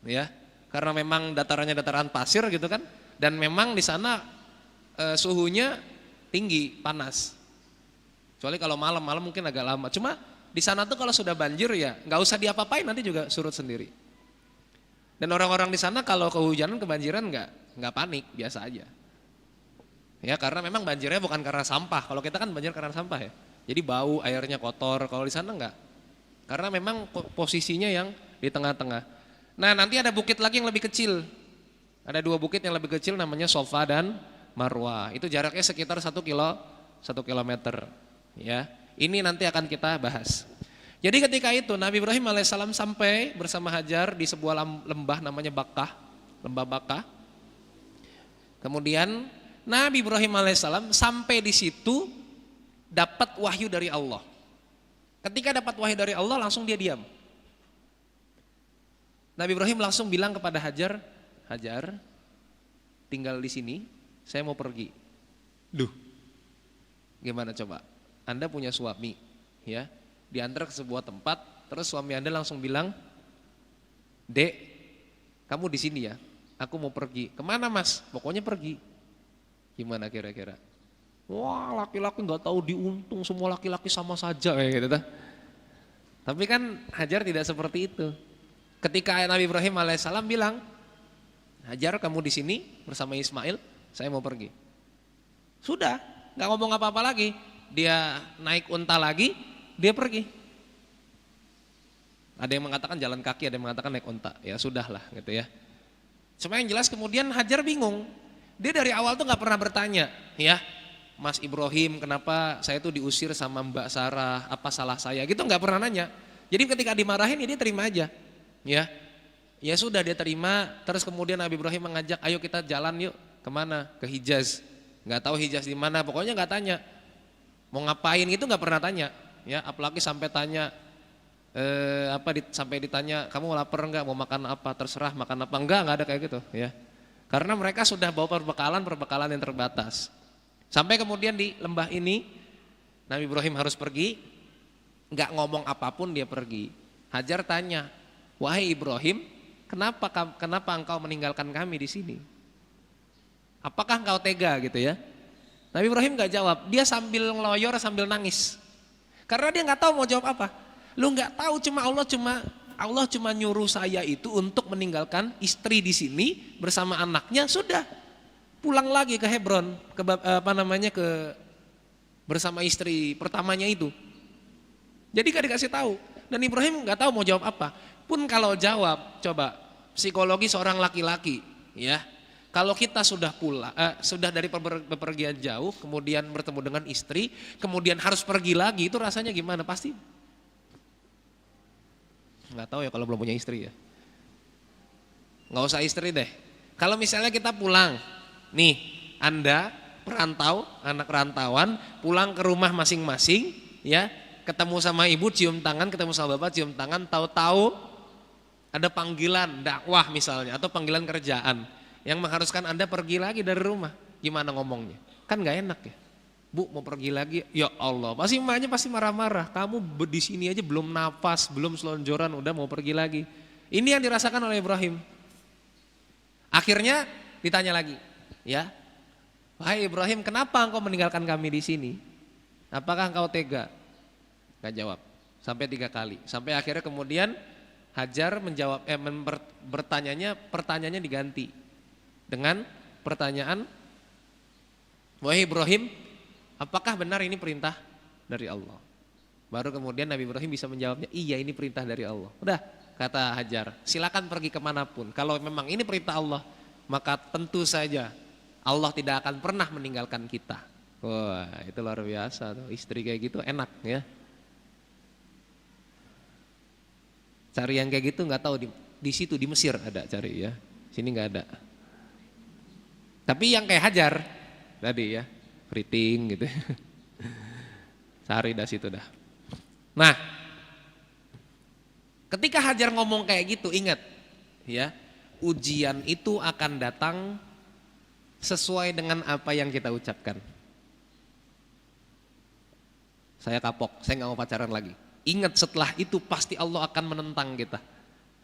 ya, karena memang datarannya dataran pasir gitu kan, dan memang di sana suhunya tinggi, panas. Kecuali kalau malam mungkin agak lama. Cuma di sana tuh kalau sudah banjir ya nggak usah diapa-apain, nanti juga surut sendiri. Dan orang-orang di sana kalau kehujanan kebanjiran nggak panik, biasa aja. Ya karena memang banjirnya bukan karena sampah. Kalau kita kan banjir karena sampah ya. Jadi bau, airnya kotor. Kalau di sana nggak. Karena memang posisinya yang di tengah-tengah. Nah nanti ada bukit lagi yang lebih kecil. Ada dua bukit yang lebih kecil namanya Sofa dan Marwah. Itu jaraknya sekitar 1 kilometer. Ya, ini nanti akan kita bahas. Jadi ketika itu Nabi Ibrahim alaihissalam sampai bersama Hajar di sebuah lembah namanya Bakkah, lembah Bakkah. Kemudian Nabi Ibrahim alaihissalam sampai di situ dapat wahyu dari Allah. Ketika dapat wahyu dari Allah langsung dia diam. Nabi Ibrahim langsung bilang kepada Hajar, Hajar, tinggal di sini, saya mau pergi. Duh, gimana coba? Anda punya suami, ya, diantar ke sebuah tempat, terus suami Anda langsung bilang, Dek, kamu di sini ya, aku mau pergi. Kemana Mas? Pokoknya pergi. Gimana kira-kira? Wah, laki-laki nggak tahu diuntung, semua laki-laki sama saja kayak gitu. Tapi kan Hajar tidak seperti itu. Ketika Nabi Ibrahim alaihissalam bilang, Hajar kamu di sini bersama Ismail, saya mau pergi. Sudah, nggak ngomong apa-apa lagi. Dia naik unta lagi, dia pergi. Ada yang mengatakan jalan kaki, ada yang mengatakan naik unta. Ya sudahlah gitu ya. Cuma yang jelas kemudian Hajar bingung. Dia dari awal tuh nggak pernah bertanya, ya Mas Ibrahim kenapa saya tuh diusir sama Mbak Sarah, apa salah saya? Gitu nggak pernah nanya. Jadi ketika dimarahin ya dia terima aja, ya. Ya sudah dia terima, terus kemudian Nabi Ibrahim mengajak, ayo kita jalan yuk, kemana? Ke Hijaz. Nggak tahu Hijaz di mana, pokoknya nggak tanya. Mau ngapain itu nggak pernah tanya, ya. Apalagi sampai tanya, sampai ditanya, kamu lapar nggak? Mau makan apa? Terserah makan apa? Nggak ada kayak gitu, ya. Karena mereka sudah bawa perbekalan yang terbatas. Sampai kemudian di lembah ini, Nabi Ibrahim harus pergi, nggak ngomong apapun dia pergi. Hajar tanya, wahai Ibrahim, kenapa engkau meninggalkan kami di sini? Apakah engkau tega gitu ya? Nabi Ibrahim nggak jawab, dia sambil ngeloyor sambil nangis. Karena dia nggak tahu mau jawab apa. Lu nggak tahu Allah cuma nyuruh saya itu untuk meninggalkan istri di sini bersama anaknya, sudah pulang lagi ke Hebron, bersama istri pertamanya itu. Jadi gak dikasih tahu. Dan Ibrahim nggak tahu mau jawab apa. Pun kalau jawab, coba psikologi seorang laki-laki, ya. Kalau kita sudah sudah dari bepergian jauh, kemudian bertemu dengan istri, kemudian harus pergi lagi, itu rasanya gimana? Pasti nggak tahu ya kalau belum punya istri ya. Nggak usah istri deh. Kalau misalnya kita pulang, nih Anda perantau, anak rantauan, pulang ke rumah masing-masing, ya, ketemu sama ibu cium tangan, ketemu sama bapak cium tangan, tahu-tahu ada panggilan dakwah misalnya atau panggilan kerjaan yang mengharuskan Anda pergi lagi dari rumah. Gimana ngomongnya? Kan nggak enak ya. Bu mau pergi lagi, ya Allah, pasti emaknya pasti marah-marah. Kamu di sini aja belum napas, belum selonjoran, udah mau pergi lagi. Ini yang dirasakan oleh Ibrahim. Akhirnya ditanya lagi, ya, wahai Ibrahim, kenapa engkau meninggalkan kami di sini? Apakah engkau tega? Gak jawab, sampai 3 kali. Sampai akhirnya kemudian Hajar menjawab, pertanyaannya diganti dengan pertanyaan, wahai Ibrahim, apakah benar ini perintah dari Allah? Baru kemudian Nabi Ibrahim bisa menjawabnya, iya ini perintah dari Allah. Udah, kata Hajar, silakan pergi kemanapun. Kalau memang ini perintah Allah, maka tentu saja Allah tidak akan pernah meninggalkan kita. Wah, itu luar biasa tuh. Istri kayak gitu enak ya. Cari yang kayak gitu nggak tahu di situ di Mesir ada cari ya. Sini nggak ada. Tapi yang kayak Hajar tadi ya, keriting gitu. Cari dah situ dah. Nah, ketika Hajar ngomong kayak gitu, ingat ya, ujian itu akan datang sesuai dengan apa yang kita ucapkan. Saya kapok, saya nggak mau pacaran lagi. Ingat setelah itu pasti Allah akan menentang kita.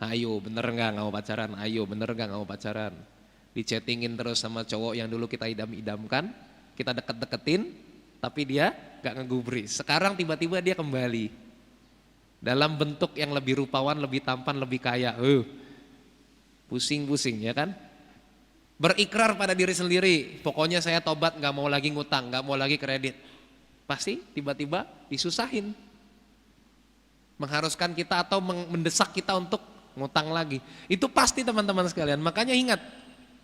Ayo bener nggak mau pacaran, ayo bener nggak mau pacaran. Dichattingin terus sama cowok yang dulu kita idam-idamkan, kita deket-deketin, tapi dia nggak ngegubris. Sekarang tiba-tiba dia kembali dalam bentuk yang lebih rupawan, lebih tampan, lebih kaya. Pusing-pusing ya kan? Berikrar pada diri sendiri, pokoknya saya tobat, nggak mau lagi ngutang, nggak mau lagi kredit. Pasti tiba-tiba disusahin, mengharuskan kita atau mendesak kita untuk ngutang lagi. Itu pasti teman-teman sekalian. Makanya ingat,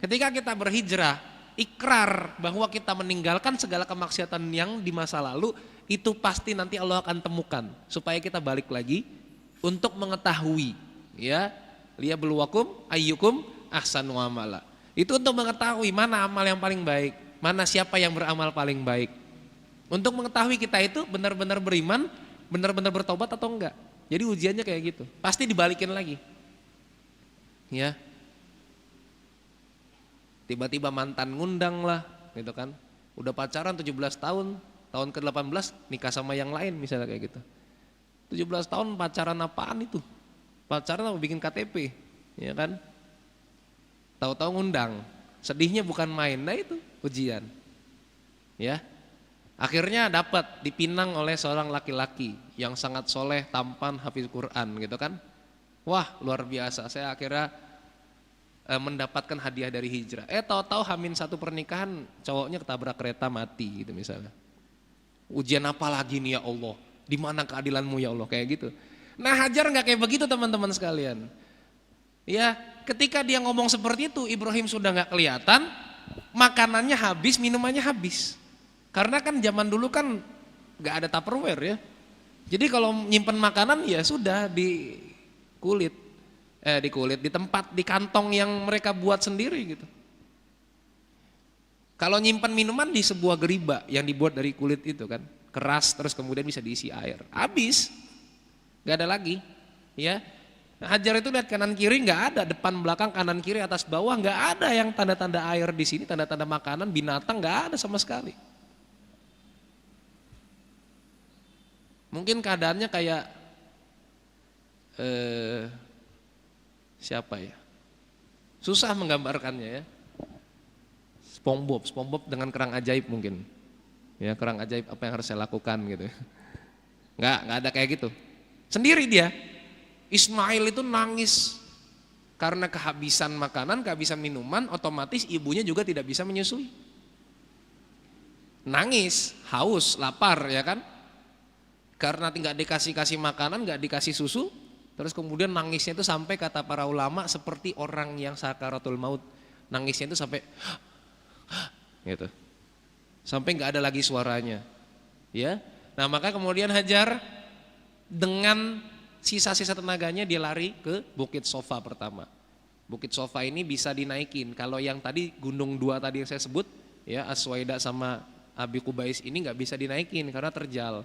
Ketika kita berhijrah, ikrar bahwa kita meninggalkan segala kemaksiatan yang di masa lalu, itu pasti nanti Allah akan temukan supaya kita balik lagi untuk mengetahui, ya, liyabluwakum ayyukum ahsanu amala. Itu untuk mengetahui mana amal yang paling baik, mana siapa yang beramal paling baik. Untuk mengetahui kita itu benar-benar beriman, benar-benar bertobat atau enggak. Jadi ujiannya kayak gitu. Pasti dibalikin lagi. Ya. Tiba-tiba mantan ngundang lah, gitu kan. Udah pacaran 17 tahun, tahun ke-18 nikah sama yang lain misalnya kayak gitu. 17 tahun pacaran apaan itu? Pacaran apa bikin KTP, ya kan? Tahu-tahu ngundang. Sedihnya bukan main, nah itu ujian. Ya. Akhirnya dapat dipinang oleh seorang laki-laki yang sangat soleh, tampan, hafiz Quran gitu kan. Wah luar biasa, saya akhirnya mendapatkan hadiah dari hijrah. Tahu-tahu hamin satu pernikahan cowoknya ketabrak kereta mati gitu misalnya. Ujian apa lagi nih ya Allah, di mana keadilanmu ya Allah, kayak gitu. Nah Hajar nggak kayak begitu teman-teman sekalian. Ya ketika dia ngomong seperti itu, Ibrahim sudah nggak kelihatan, makanannya habis, minumannya habis. Karena kan zaman dulu kan gak ada Tupperware ya. Jadi kalau nyimpen makanan ya sudah di kulit, di tempat, di kantong yang mereka buat sendiri gitu. Kalau nyimpen minuman di sebuah geriba yang dibuat dari kulit itu kan, keras terus kemudian bisa diisi air. Habis, gak ada lagi ya. Hajar itu lihat kanan kiri nggak ada, depan belakang kanan kiri atas bawah nggak ada yang tanda-tanda air di sini, tanda-tanda makanan, binatang nggak ada sama sekali. Mungkin keadaannya kayak siapa ya? Susah menggambarkannya ya. SpongeBob dengan kerang ajaib mungkin. Ya, kerang ajaib apa yang harus saya lakukan gitu. Nggak ada kayak gitu. Sendiri dia. Ismail itu nangis karena kehabisan makanan, kehabisan minuman, otomatis ibunya juga tidak bisa menyusui. Nangis, haus, lapar ya kan? Karena nggak dikasih makanan, nggak dikasih susu, terus kemudian nangisnya itu sampai kata para ulama seperti orang yang sakaratul maut, nangisnya itu sampai gitu, sampai nggak ada lagi suaranya, ya. Nah maka kemudian Hajar dengan sisa-sisa tenaganya dia lari ke Bukit Sofa pertama. Bukit Sofa ini bisa dinaikin. Kalau yang tadi Gunung 2 tadi yang saya sebut, ya Aswaida sama Abi Kubais ini nggak bisa dinaikin karena terjal.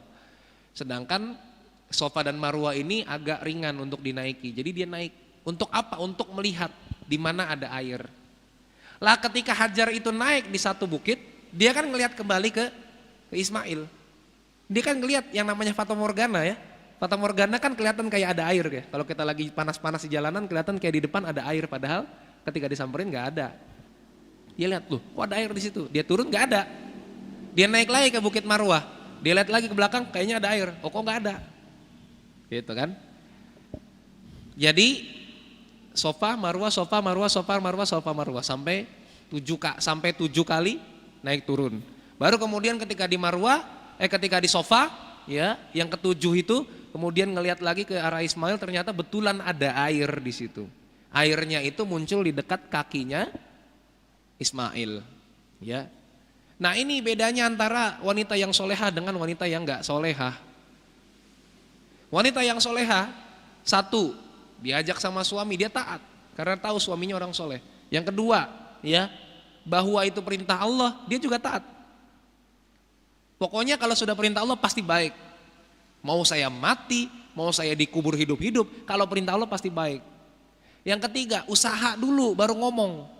Sedangkan Sofa dan Marwah ini agak ringan untuk dinaiki. Jadi dia naik. Untuk apa? Untuk melihat di mana ada air. Lah ketika Hajar itu naik di satu bukit, dia kan ngelihat kembali ke Ismail. Dia kan ngelihat yang namanya Fata Morgana ya. Fata Morgana kan kelihatan kayak ada air ya. Kalau kita lagi panas-panas di jalanan kelihatan kayak di depan ada air, padahal ketika disamperin nggak ada. Dia lihat loh, kok ada air di situ. Dia turun nggak ada. Dia naik lagi ke Bukit Marwah. Dia lihat lagi ke belakang, kayaknya ada air. Oh kok nggak ada? Gitu kan? Jadi Sofa Marwah sampai 7 kali naik turun. Baru kemudian ketika di Marwah, ketika di Sofa, ya, yang ke-7 itu kemudian ngelihat lagi ke arah Ismail, ternyata betulan ada air di situ. Airnya itu muncul di dekat kakinya Ismail, ya. Nah ini bedanya antara wanita yang solehah dengan wanita yang enggak solehah. Wanita yang solehah, satu, diajak sama suami, dia taat karena tahu suaminya orang soleh. Yang kedua, ya, bahwa itu perintah Allah, dia juga taat. Pokoknya kalau sudah perintah Allah pasti baik. Mau saya mati, mau saya dikubur hidup-hidup, kalau perintah Allah pasti baik. Yang ketiga, usaha dulu baru ngomong.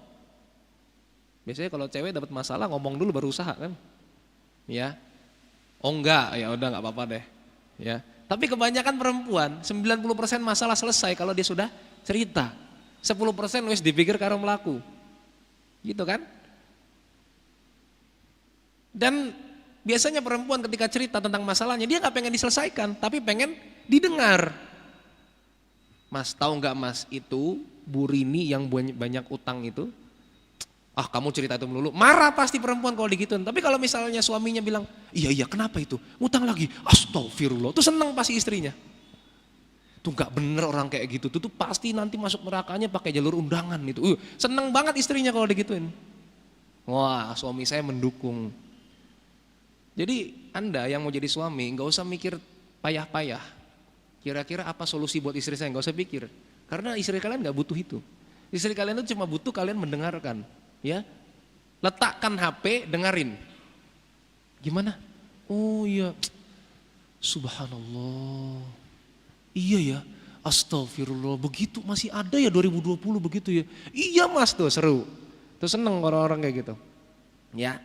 Biasanya kalau cewek dapat masalah ngomong dulu baru usaha kan, ya. Oh enggak, ya udah nggak apa-apa deh, ya. Tapi kebanyakan perempuan 90% masalah selesai kalau dia sudah cerita. 10% wis dipikir karo melaku, gitu kan? Dan biasanya perempuan ketika cerita tentang masalahnya dia nggak pengen diselesaikan, tapi pengen didengar. Mas tahu nggak mas itu Bu Rini yang banyak utang itu? Ah kamu cerita itu melulu, marah pasti perempuan kalau digituin. Tapi kalau misalnya suaminya bilang, iya kenapa itu, utang lagi, astagfirullah, itu senang pasti istrinya. Tuh nggak bener orang kayak gitu, tuh pasti nanti masuk nerakanya pakai jalur undangan itu. Seneng banget istrinya kalau digituin. Wah, suami saya mendukung. Jadi Anda yang mau jadi suami nggak usah mikir payah-payah. Kira-kira apa solusi buat istri saya, nggak usah pikir. Karena istri kalian nggak butuh itu. Istri kalian itu cuma butuh kalian mendengarkan, ya. Letakkan HP, dengerin. Gimana? Oh iya, subhanallah. Iya ya, astagfirullah, begitu masih ada ya 2020 begitu ya. Iya mas, tuh seru. Tuh seneng orang-orang kayak gitu. Ya.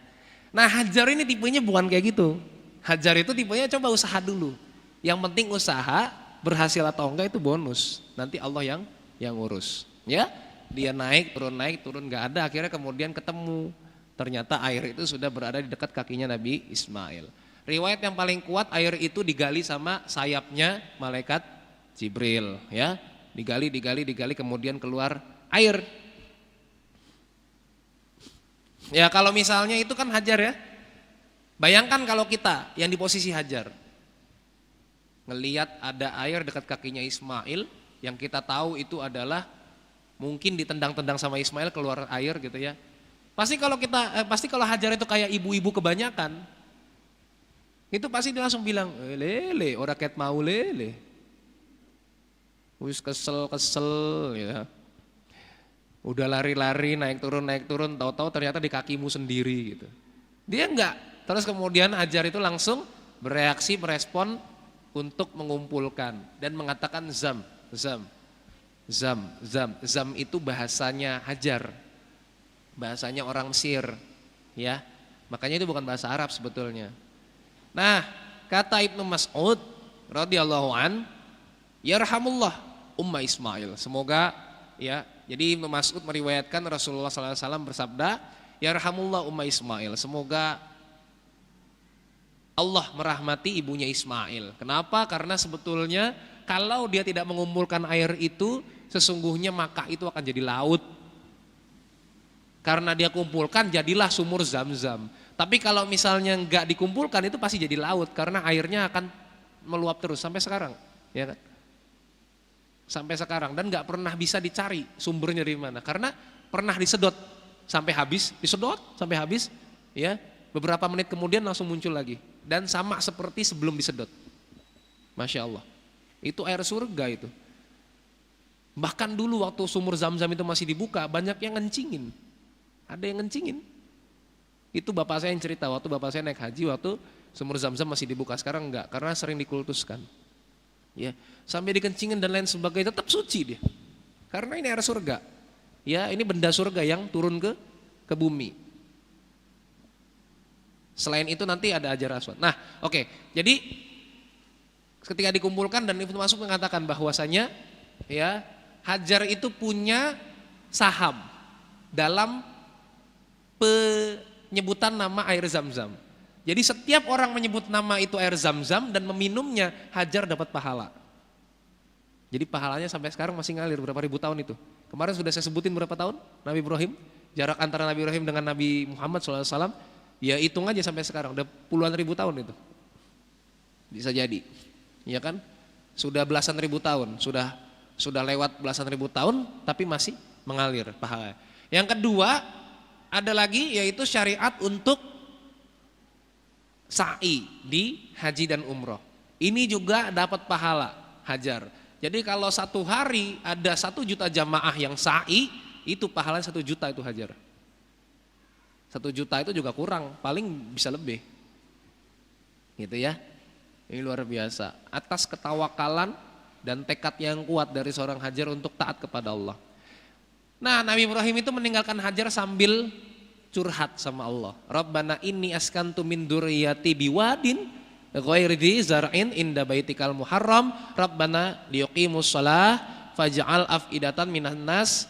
Nah hajar ini tipenya bukan kayak gitu. Hajar itu tipenya coba usaha dulu. Yang penting usaha, berhasil atau enggak itu bonus. Nanti Allah yang urus. Ya, dia naik turun nggak ada, akhirnya kemudian ketemu. Ternyata air itu sudah berada di dekat kakinya Nabi Ismail. Riwayat yang paling kuat, air itu digali sama sayapnya malaikat Jibril, ya. Digali kemudian keluar air. Ya kalau misalnya itu kan Hajar ya. Bayangkan kalau kita yang di posisi Hajar. Ngelihat ada air dekat kakinya Ismail, yang kita tahu itu adalah mungkin ditendang-tendang sama Ismail keluar air gitu ya. Pasti kalau Hajar itu kayak ibu-ibu kebanyakan, itu pasti dia langsung bilang, lele, ora ket mau lele. Wis kesel ya. Udah lari-lari naik turun, tahu-tahu ternyata di kakimu sendiri gitu. Dia enggak. Terus kemudian Hajar itu langsung bereaksi, merespon untuk mengumpulkan dan mengatakan zam. Zam itu bahasanya Hajar. Bahasanya orang Mesir, ya. Makanya itu bukan bahasa Arab sebetulnya. Nah, kata Ibnu Mas'ud radhiyallahu an, yarhamullah umma Ismail. Semoga ya, jadi Ibnu Mas'ud meriwayatkan Rasulullah SAW bersabda, yarhamullah umma Ismail. Semoga Allah merahmati ibunya Ismail. Kenapa? Karena sebetulnya kalau dia tidak mengumpulkan air itu, sesungguhnya Makkah itu akan jadi laut. Karena dia kumpulkan jadilah sumur Zam-Zam. Tapi kalau misalnya enggak dikumpulkan itu pasti jadi laut karena airnya akan meluap terus sampai sekarang, ya kan? Sampai sekarang dan enggak pernah bisa dicari sumbernya dari mana karena pernah disedot sampai habis, ya. Beberapa menit kemudian langsung muncul lagi dan sama seperti sebelum disedot. Masya Allah. Itu air surga itu. Bahkan dulu waktu sumur Zam-Zam itu masih dibuka, banyak yang ngencingin. Ada yang ngencingin. Itu bapak saya yang cerita waktu bapak saya naik haji waktu sumur Zam-Zam masih dibuka, sekarang enggak karena sering dikultuskan. Ya, sampai dikencingin dan lain sebagainya tetap suci dia. Karena ini air surga. Ya, ini benda surga yang turun ke bumi. Selain itu nanti ada Hajar Aswad. Nah, oke. Jadi ketika dikumpulkan dan Ibnu Mas'ud mengatakan bahwasanya ya, Hajar itu punya saham dalam penyebutan nama air Zam-Zam. Jadi setiap orang menyebut nama itu air Zam-Zam dan meminumnya, Hajar dapat pahala. Jadi pahalanya sampai sekarang masih ngalir berapa ribu tahun itu. Kemarin sudah saya sebutin berapa tahun Nabi Ibrahim, jarak antara Nabi Ibrahim dengan Nabi Muhammad SAW, ya hitung aja sampai sekarang udah puluhan ribu tahun itu. Bisa jadi, ya kan? Sudah belasan ribu tahun, sudah lewat belasan ribu tahun, tapi masih mengalir pahala. Yang kedua ada lagi yaitu syariat untuk sa'i di haji dan umroh. Ini juga dapat pahala Hajar. Jadi kalau satu hari ada 1 juta jamaah yang sa'i, itu pahalanya 1 juta itu Hajar. 1 juta itu juga kurang, paling bisa lebih. Gitu ya. Ini luar biasa. Atas ketawakalan dan tekad yang kuat dari seorang Hajar untuk taat kepada Allah. Nah, Nabi Ibrahim itu meninggalkan Hajar sambil curhat sama Allah. Rabbana inni askantu min dzurriyyati biwadin ghairi dzi zar'in inda baitikal muharram. Rabbana liyuqimus shalah faj'al af'idatan minan nas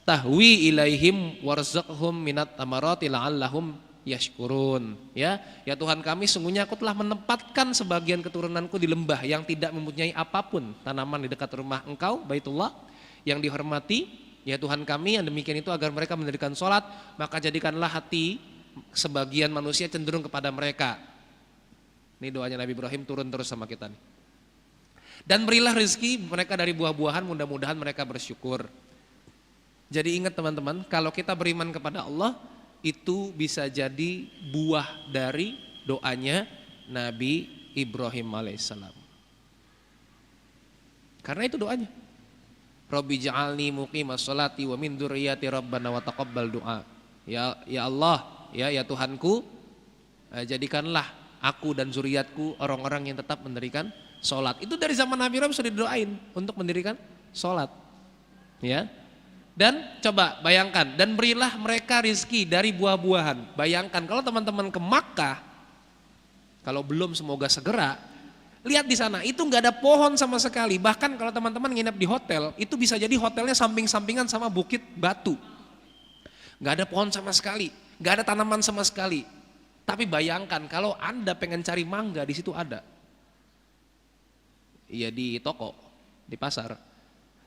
tahwi ilaihim warzuqhum minat tamarati la'allahum yashkurun. Ya Tuhan kami, sungguhnya aku telah menempatkan sebagian keturunanku di lembah yang tidak mempunyai apapun tanaman di dekat rumah Engkau Baitullah yang dihormati. Ya Tuhan kami, yang demikian itu agar mereka mendirikan sholat, maka jadikanlah hati sebagian manusia cenderung kepada mereka. Ini doanya Nabi Ibrahim turun terus sama kita nih. Dan berilah rezeki mereka dari buah-buahan, mudah-mudahan mereka bersyukur. Jadi ingat teman-teman, kalau kita beriman kepada Allah, itu bisa jadi buah dari doanya Nabi Ibrahim alaihissalam. Karena itu doanya. Rabbi ja'alni muqimas sholati wa min dzurriyyati rabbana wa taqabbal du'a. Ya Allah, ya Tuhanku, jadikanlah aku dan zuriatku orang-orang yang tetap mendirikan sholat. Itu dari zaman Nabi Ibrahim sudah didoain untuk mendirikan sholat. Ya. Dan coba bayangkan, dan berilah mereka rizki dari buah-buahan. Bayangkan kalau teman-teman ke Makkah, kalau belum semoga segera, lihat di sana itu nggak ada pohon sama sekali. Bahkan kalau teman-teman nginep di hotel, itu bisa jadi hotelnya samping-sampingan sama bukit batu. Nggak ada pohon sama sekali, nggak ada tanaman sama sekali. Tapi bayangkan kalau Anda pengen cari mangga, di situ ada. Iya, di toko, di pasar.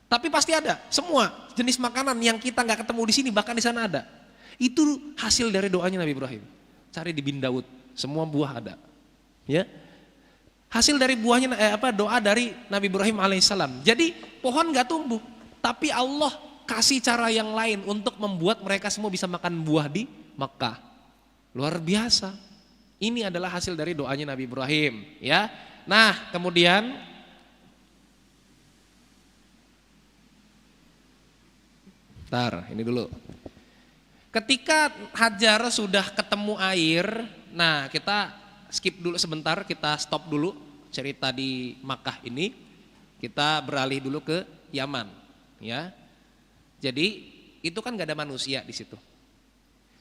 Tapi pasti ada, semua jenis makanan yang kita nggak ketemu di sini, bahkan di sana ada. Itu hasil dari doanya Nabi Ibrahim. Cari di bin Daud, semua buah ada. Ya, hasil dari buahnya doa dari Nabi Ibrahim alaihissalam. Jadi pohon nggak tumbuh, tapi Allah kasih cara yang lain untuk membuat mereka semua bisa makan buah di Makkah. Luar biasa. Ini adalah hasil dari doanya Nabi Ibrahim. Ya, nah kemudian ini dulu. Ketika Hajar sudah ketemu air, nah kita skip dulu sebentar, kita stop dulu cerita di Makkah ini. Kita beralih dulu ke Yaman, ya. Jadi itu kan gak ada manusia di situ.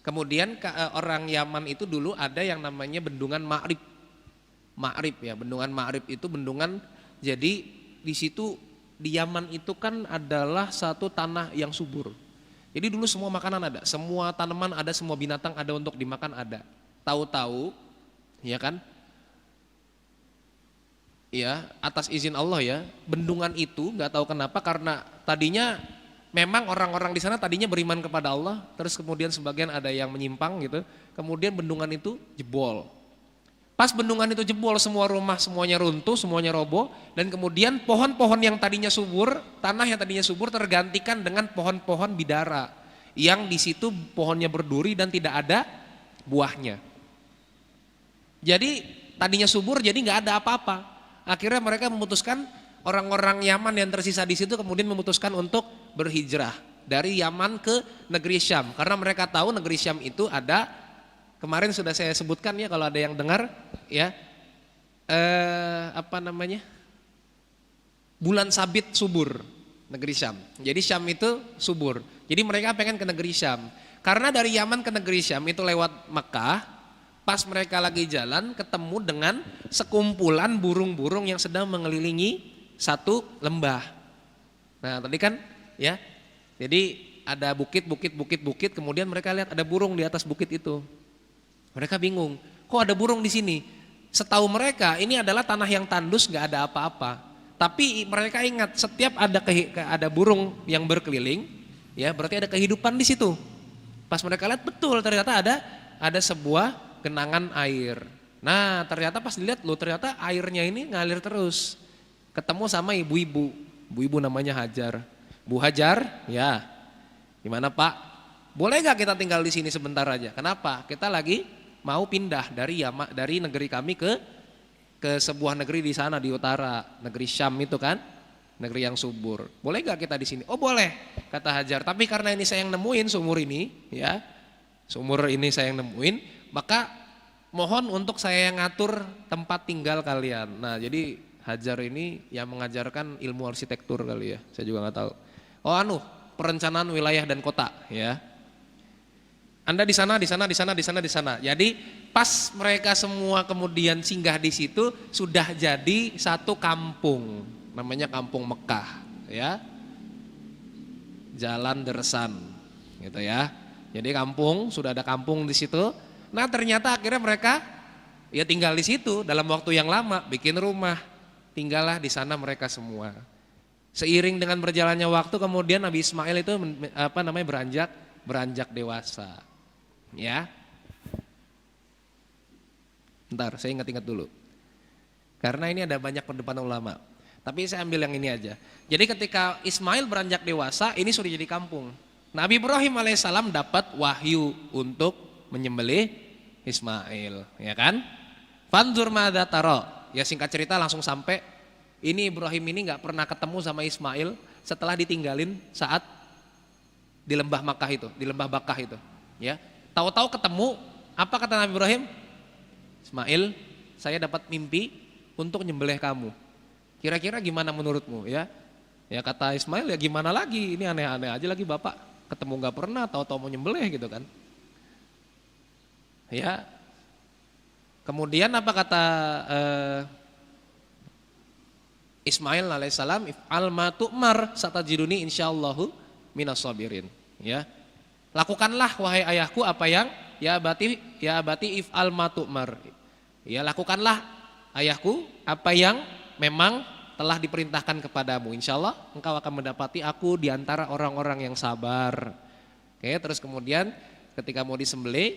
Kemudian orang Yaman itu dulu ada yang namanya bendungan Ma'rib. Ma'rib ya, bendungan Ma'rib itu bendungan. Jadi di situ di Yaman itu kan adalah satu tanah yang subur. Jadi dulu semua makanan ada, semua tanaman ada, semua binatang ada untuk dimakan ada. Tahu-tahu, ya kan? Ya, atas izin Allah ya, bendungan itu nggak tahu kenapa, karena tadinya memang orang-orang di sana tadinya beriman kepada Allah, terus kemudian sebagian ada yang menyimpang gitu. Kemudian bendungan itu jebol. Pas bendungan itu jebol, semua rumah semuanya runtuh, semuanya roboh, dan kemudian pohon-pohon yang tadinya subur, tanah yang tadinya subur tergantikan dengan pohon-pohon bidara yang di situ pohonnya berduri dan tidak ada buahnya. Jadi tadinya subur, jadi nggak ada apa-apa. Akhirnya mereka memutuskan, orang-orang Yaman yang tersisa di situ kemudian memutuskan untuk berhijrah dari Yaman ke negeri Syam, karena mereka tahu negeri Syam itu ada. Kemarin sudah saya sebutkan ya, kalau ada yang dengar ya, bulan sabit subur negeri Syam. Jadi Syam itu subur. Jadi mereka pengen ke negeri Syam. Karena dari Yaman ke negeri Syam itu lewat Makkah. Pas mereka lagi jalan ketemu dengan sekumpulan burung-burung yang sedang mengelilingi satu lembah. Nah tadi kan ya, jadi ada bukit, kemudian mereka lihat ada burung di atas bukit itu. Mereka bingung, kok ada burung di sini? Setahu mereka ini adalah tanah yang tandus, nggak ada apa-apa. Tapi mereka ingat setiap ada burung yang berkeliling, ya berarti ada kehidupan di situ. Pas mereka lihat betul, ternyata ada sebuah genangan air. Nah ternyata pas dilihat ternyata airnya ini ngalir terus. Ketemu sama ibu-ibu namanya Hajar. Bu Hajar, ya gimana Pak? Boleh nggak kita tinggal di sini sebentar aja? Kenapa? Kita lagi mau pindah dari negeri kami ke sebuah negeri di sana di utara, negeri Syam itu kan, negeri yang subur. Boleh gak kita di sini? Oh boleh, kata Hajar. Tapi karena ini saya yang nemuin sumur ini, ya, sumur ini saya yang nemuin, maka mohon untuk saya yang ngatur tempat tinggal kalian. Nah jadi Hajar ini yang mengajarkan ilmu arsitektur kali ya, saya juga nggak tahu. Oh perencanaan wilayah dan kota, ya. Anda di sana. Jadi pas mereka semua kemudian singgah di situ, sudah jadi satu kampung, namanya Kampung Mekah, ya. Jalan Dersan, gitu ya. Jadi sudah ada kampung di situ. Nah ternyata akhirnya mereka ya tinggal di situ dalam waktu yang lama, bikin rumah, tinggallah di sana mereka semua. Seiring dengan berjalannya waktu, kemudian Nabi Ismail itu beranjak dewasa. Ya, bentar saya ingat-ingat dulu, karena ini ada banyak perdebatan ulama. Tapi saya ambil yang ini aja. Jadi ketika Ismail beranjak dewasa, ini sudah jadi kampung. Nabi Ibrahim alaihissalam dapat wahyu untuk menyembelih Ismail, ya kan? Fanzur madza tara. Ya singkat cerita langsung sampai ini Ibrahim ini nggak pernah ketemu sama Ismail setelah ditinggalin saat di lembah Makkah itu, di lembah Bakkah itu, ya. Tahu-tahu ketemu, apa kata Nabi Ibrahim? Ismail, saya dapat mimpi untuk nyembelih kamu. Kira-kira gimana menurutmu, ya? Ya kata Ismail, ya gimana lagi? Ini aneh-aneh aja lagi bapak ketemu nggak pernah, tahu-tahu mau nyembelih gitu kan? Ya. Kemudian apa kata Ismail alaihissalam? If'al ma tu'mar satajiduni insyaallahu minas sabirin. Ya. Lakukanlah wahai ayahku apa yang ya abati if'al ma tu'mar. Ya lakukanlah ayahku apa yang memang telah diperintahkan kepadamu. Insya Allah engkau akan mendapati aku di antara orang-orang yang sabar. Oke, terus kemudian ketika mau disembelih,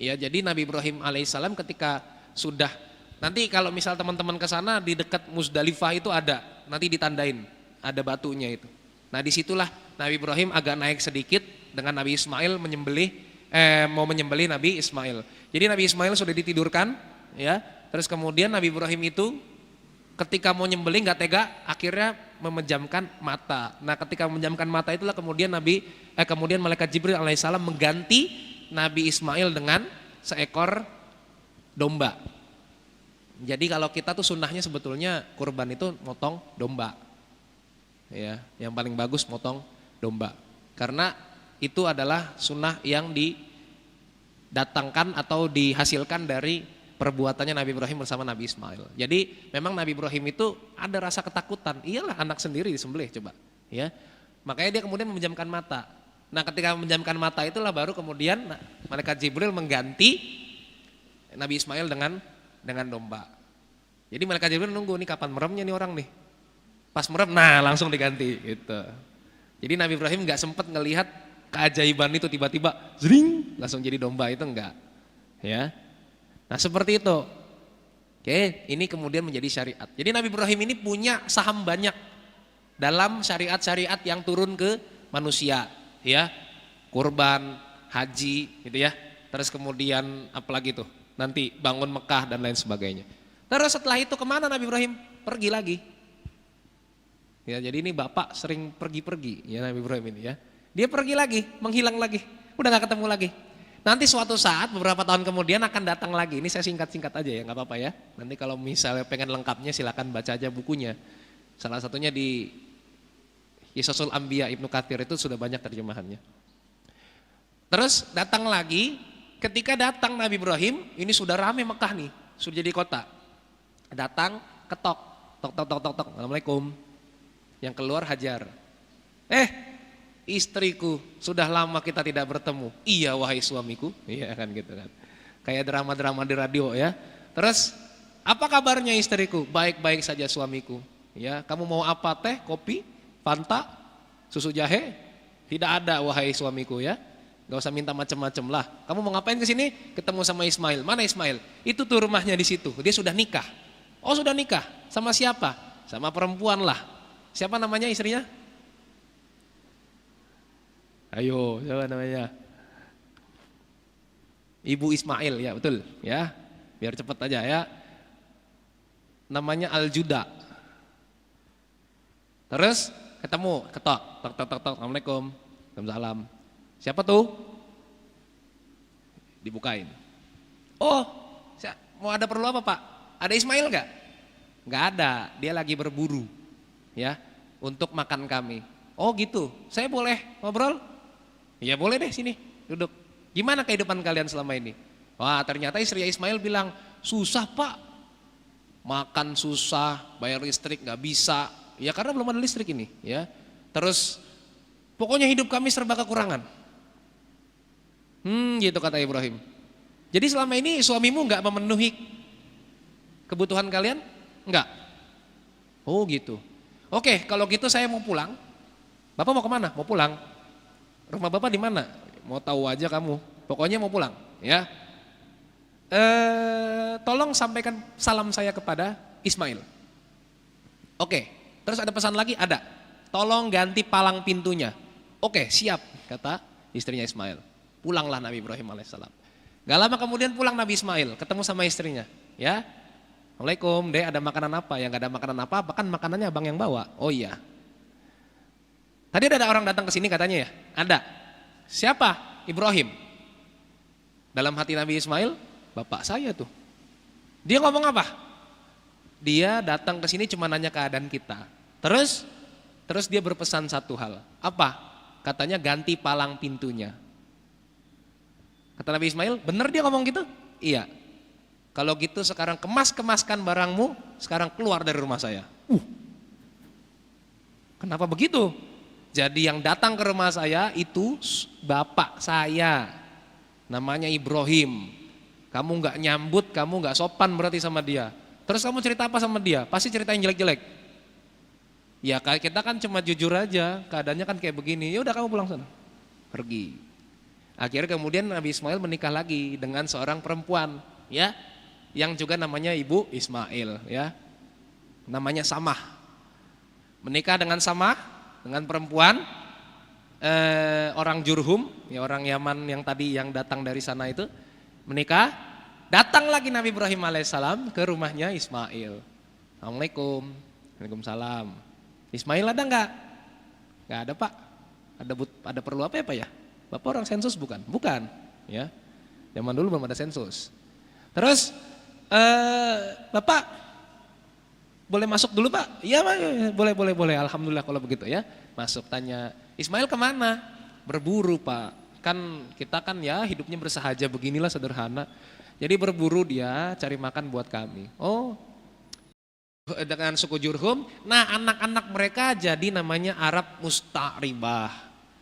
ya jadi Nabi Ibrahim alaihissalam ketika sudah, nanti kalau misal teman-teman ke sana di dekat Muzdalifah itu ada, nanti ditandain ada batunya itu. Nah disitulah Nabi Ibrahim agak naik sedikit dengan Nabi Ismail mau menyembelih Nabi Ismail. Jadi Nabi Ismail sudah ditidurkan, ya. Terus kemudian Nabi Ibrahim itu ketika mau nyembelih nggak tega, akhirnya memejamkan mata. Nah, ketika memejamkan mata itulah kemudian kemudian malaikat Jibril alaihissalam mengganti Nabi Ismail dengan seekor domba. Jadi kalau kita tuh sunnahnya sebetulnya kurban itu motong domba. Ya, yang paling bagus motong domba. Karena itu adalah sunnah yang didatangkan atau dihasilkan dari perbuatannya Nabi Ibrahim bersama Nabi Ismail. Jadi memang Nabi Ibrahim itu ada rasa ketakutan. Iyalah anak sendiri disembelih coba, ya. Makanya dia kemudian memejamkan mata. Nah, ketika memejamkan mata itulah baru kemudian malaikat Jibril mengganti Nabi Ismail dengan domba. Jadi malaikat Jibril nunggu nih kapan meremnya nih orang nih. Pas merem, nah langsung diganti gitu. Jadi Nabi Ibrahim nggak sempat ngelihat keajaiban itu tiba-tiba zring langsung jadi domba, itu enggak. Ya. Nah seperti itu. Oke, ini kemudian menjadi syariat. Jadi Nabi Ibrahim ini punya saham banyak dalam syariat-syariat yang turun ke manusia, ya. Kurban, haji, gitu ya. Terus kemudian apalagi tuh? Nanti bangun Mekah dan lain sebagainya. Terus setelah itu kemana Nabi Ibrahim? Pergi lagi. Ya, jadi ini bapak sering pergi-pergi ya Nabi Ibrahim ini ya. Dia pergi lagi, menghilang lagi. Udah gak ketemu lagi. Nanti suatu saat beberapa tahun kemudian akan datang lagi. Ini saya singkat-singkat aja ya, nggak apa-apa ya. Nanti kalau misalnya pengen lengkapnya silakan baca aja bukunya. Salah satunya di Qisasul Anbiya Ibnu Katsir itu sudah banyak terjemahannya. Terus datang lagi, ketika datang Nabi Ibrahim, ini sudah ramai Mekah nih, sudah jadi kota. Datang, ketok, tok. Assalamualaikum. Yang keluar Hajar. Istriku, sudah lama kita tidak bertemu. Iya wahai suamiku. Iya kan gitu kan. Kayak drama-drama di radio ya. Terus, apa kabarnya istriku? Baik-baik saja suamiku. Ya, kamu mau apa, teh, kopi, Fanta, susu jahe? Tidak ada wahai suamiku ya. Gak usah minta macam-macam lah. Kamu mau ngapain ke sini? Ketemu sama Ismail. Mana Ismail? Itu tuh rumahnya di situ. Dia sudah nikah. Oh sudah nikah. Sama siapa? Sama perempuan lah. Siapa namanya istrinya? Ayo, siapa namanya? Ibu Ismail, ya betul, ya. Biar cepat aja ya. Namanya Al-Juda. Terus ketemu, ketok, tok. Assalamualaikum. Waalaikumsalam. Siapa tuh? Dibukain. Oh, mau ada perlu apa Pak? Ada Ismail nggak? Nggak ada, dia lagi berburu, ya, untuk makan kami. Oh gitu, saya boleh ngobrol? Ya boleh deh sini, duduk. Gimana kehidupan kalian selama ini? Wah ternyata istri Ismail bilang, susah Pak. Makan susah, bayar listrik nggak bisa. Ya karena belum ada listrik ini, ya. Terus pokoknya hidup kami serba kekurangan. Gitu kata Ibrahim. Jadi selama ini suamimu nggak memenuhi kebutuhan kalian? Enggak. Oh gitu. Oke, kalau gitu saya mau pulang. Bapak mau kemana? Mau pulang. Rumah bapak di mana? Mau tahu aja kamu. Pokoknya mau pulang, ya. Tolong sampaikan salam saya kepada Ismail. Oke, terus ada pesan lagi? Ada. Tolong ganti palang pintunya. Oke, siap, kata istrinya Ismail. Pulanglah Nabi Ibrahim alaihissalam. Gak lama kemudian pulang Nabi Ismail, ketemu sama istrinya. Ya, Assalamualaikum, Dek, ada makanan apa? Ya gak ada makanan apa-apa, kan makanannya abang yang bawa. Oh iya. Tadi ada orang datang ke sini katanya ya? Ada. Siapa? Ibrahim. Dalam hati Nabi Ismail, bapak saya tuh. Dia ngomong apa? Dia datang ke sini cuma nanya keadaan kita. Terus dia berpesan satu hal. Apa? Katanya ganti palang pintunya. Kata Nabi Ismail, bener dia ngomong gitu? Iya. Kalau gitu sekarang kemaskan barangmu, sekarang keluar dari rumah saya. Kenapa begitu? Jadi yang datang ke rumah saya itu bapak saya, namanya Ibrahim. Kamu nggak nyambut, kamu nggak sopan berarti sama dia. Terus kamu cerita apa sama dia? Pasti cerita yang jelek-jelek. Ya kita kan cuma jujur aja, keadaannya kan kayak begini. Ya udah kamu pulang sana, pergi. Akhirnya kemudian Nabi Ismail menikah lagi dengan seorang perempuan, ya, yang juga namanya ibu Ismail, ya, namanya Samah. Menikah dengan Samah. Dengan perempuan orang Jurhum, ya orang Yaman yang tadi yang datang dari sana itu menikah. Datang lagi Nabi Ibrahim alaihissalam ke rumahnya Ismail. Assalamualaikum. Waalaikumsalam. Ismail ada nggak? Nggak ada Pak. Ada perlu apa ya Pak ya? Bapak orang sensus bukan? Bukan. Ya. Zaman dulu belum ada sensus. Terus Bapak boleh masuk dulu Pak? Iya Pak, boleh. Alhamdulillah kalau begitu ya. Masuk, tanya, Ismail kemana? Berburu Pak. Kan kita kan ya hidupnya bersahaja beginilah, sederhana. Jadi berburu dia cari makan buat kami. Oh, dengan suku Jurhum. Nah anak-anak mereka jadi namanya Arab Musta'ribah.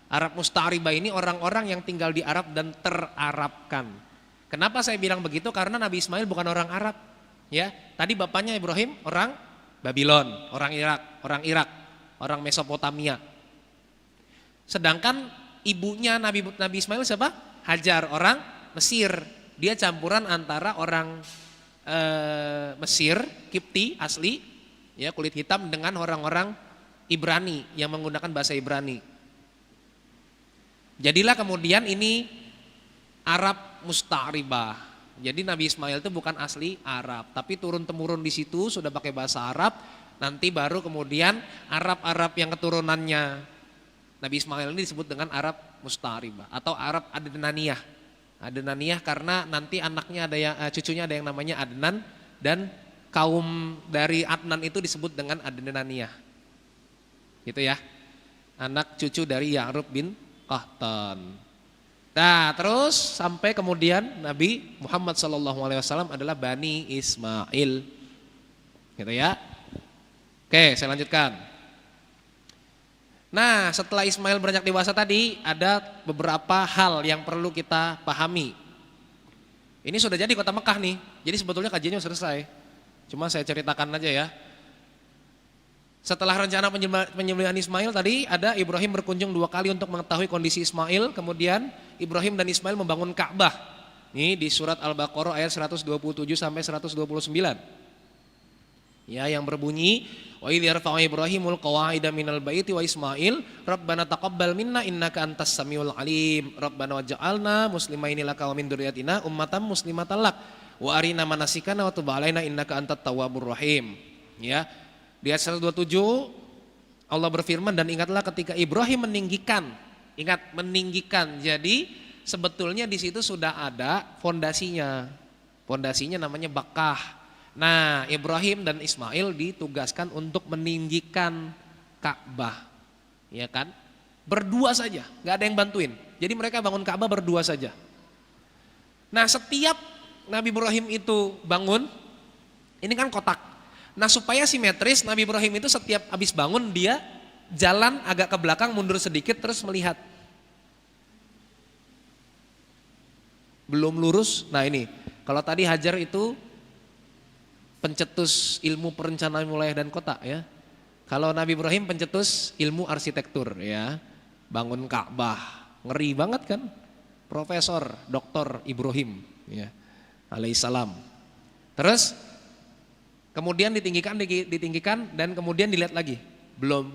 Arab Musta'ribah ini orang-orang yang tinggal di Arab dan terarabkan. Kenapa saya bilang begitu? Karena Nabi Ismail bukan orang Arab. Ya, tadi bapaknya Ibrahim orang Babylon, orang Irak, orang Mesopotamia. Sedangkan ibunya Nabi Ismail siapa? Hajar, orang Mesir. Dia campuran antara orang Mesir, Kipti asli, ya kulit hitam, dengan orang-orang Ibrani yang menggunakan bahasa Ibrani. Jadilah kemudian ini Arab Musta'ribah. Jadi Nabi Ismail itu bukan asli Arab, tapi turun-temurun di situ sudah pakai bahasa Arab. Nanti baru kemudian Arab-Arab yang keturunannya Nabi Ismail ini disebut dengan Arab Musta'ribah atau Arab Adnaniyah. Adnaniyah karena nanti anaknya ada yang cucunya ada yang namanya Adnan, dan kaum dari Adnan itu disebut dengan Adnaniyah. Gitu ya. Anak cucu dari Ya'rub bin Qahtan. Nah terus sampai kemudian Nabi Muhammad SAW adalah Bani Ismail, gitu ya. Oke, saya lanjutkan. Nah setelah Ismail beranjak dewasa tadi ada beberapa hal yang perlu kita pahami. Ini sudah jadi kota Mekah nih, jadi sebetulnya kajiannya selesai. Cuma saya ceritakan aja ya. Setelah rencana penyembelihan Ismail tadi ada Ibrahim berkunjung 2 kali untuk mengetahui kondisi Ismail. Kemudian Ibrahim dan Ismail membangun Ka'bah. Ini di surat Al-Baqarah ayat 127 sampai 129. Ya, yang berbunyi wa idh yarfa'u Ibrahimul qawa'ida minal baiti wa Ismail Rabbana taqabbal minna innaka antas samiul alim Rabbana waj'alna muslimaini laka wa min dzurriyyatina ummatan muslimatan lak wa arina manasikana wa tub 'alaina innaka antat tawwabur rahim. Ya. Di ayat 127 Allah berfirman, dan ingatlah ketika Ibrahim meninggikan. Ingat, meninggikan. Jadi sebetulnya di situ sudah ada fondasinya. Fondasinya namanya Bakkah. Nah, Ibrahim dan Ismail ditugaskan untuk meninggikan Ka'bah. Ya kan? Berdua saja, nggak ada yang bantuin. Jadi mereka bangun Ka'bah berdua saja. Nah, setiap Nabi Ibrahim itu bangun, ini kan kotak. Nah supaya simetris, Nabi Ibrahim itu setiap habis bangun dia jalan agak ke belakang, mundur sedikit, terus melihat. Belum lurus, nah ini kalau tadi Hajar itu pencetus ilmu perencanaan wilayah dan kota ya. Kalau Nabi Ibrahim pencetus ilmu arsitektur ya, bangun Ka'bah, ngeri banget kan. Profesor Dr. Ibrahim ya, alaihissalam. Terus kemudian ditinggikan dan kemudian dilihat lagi, belum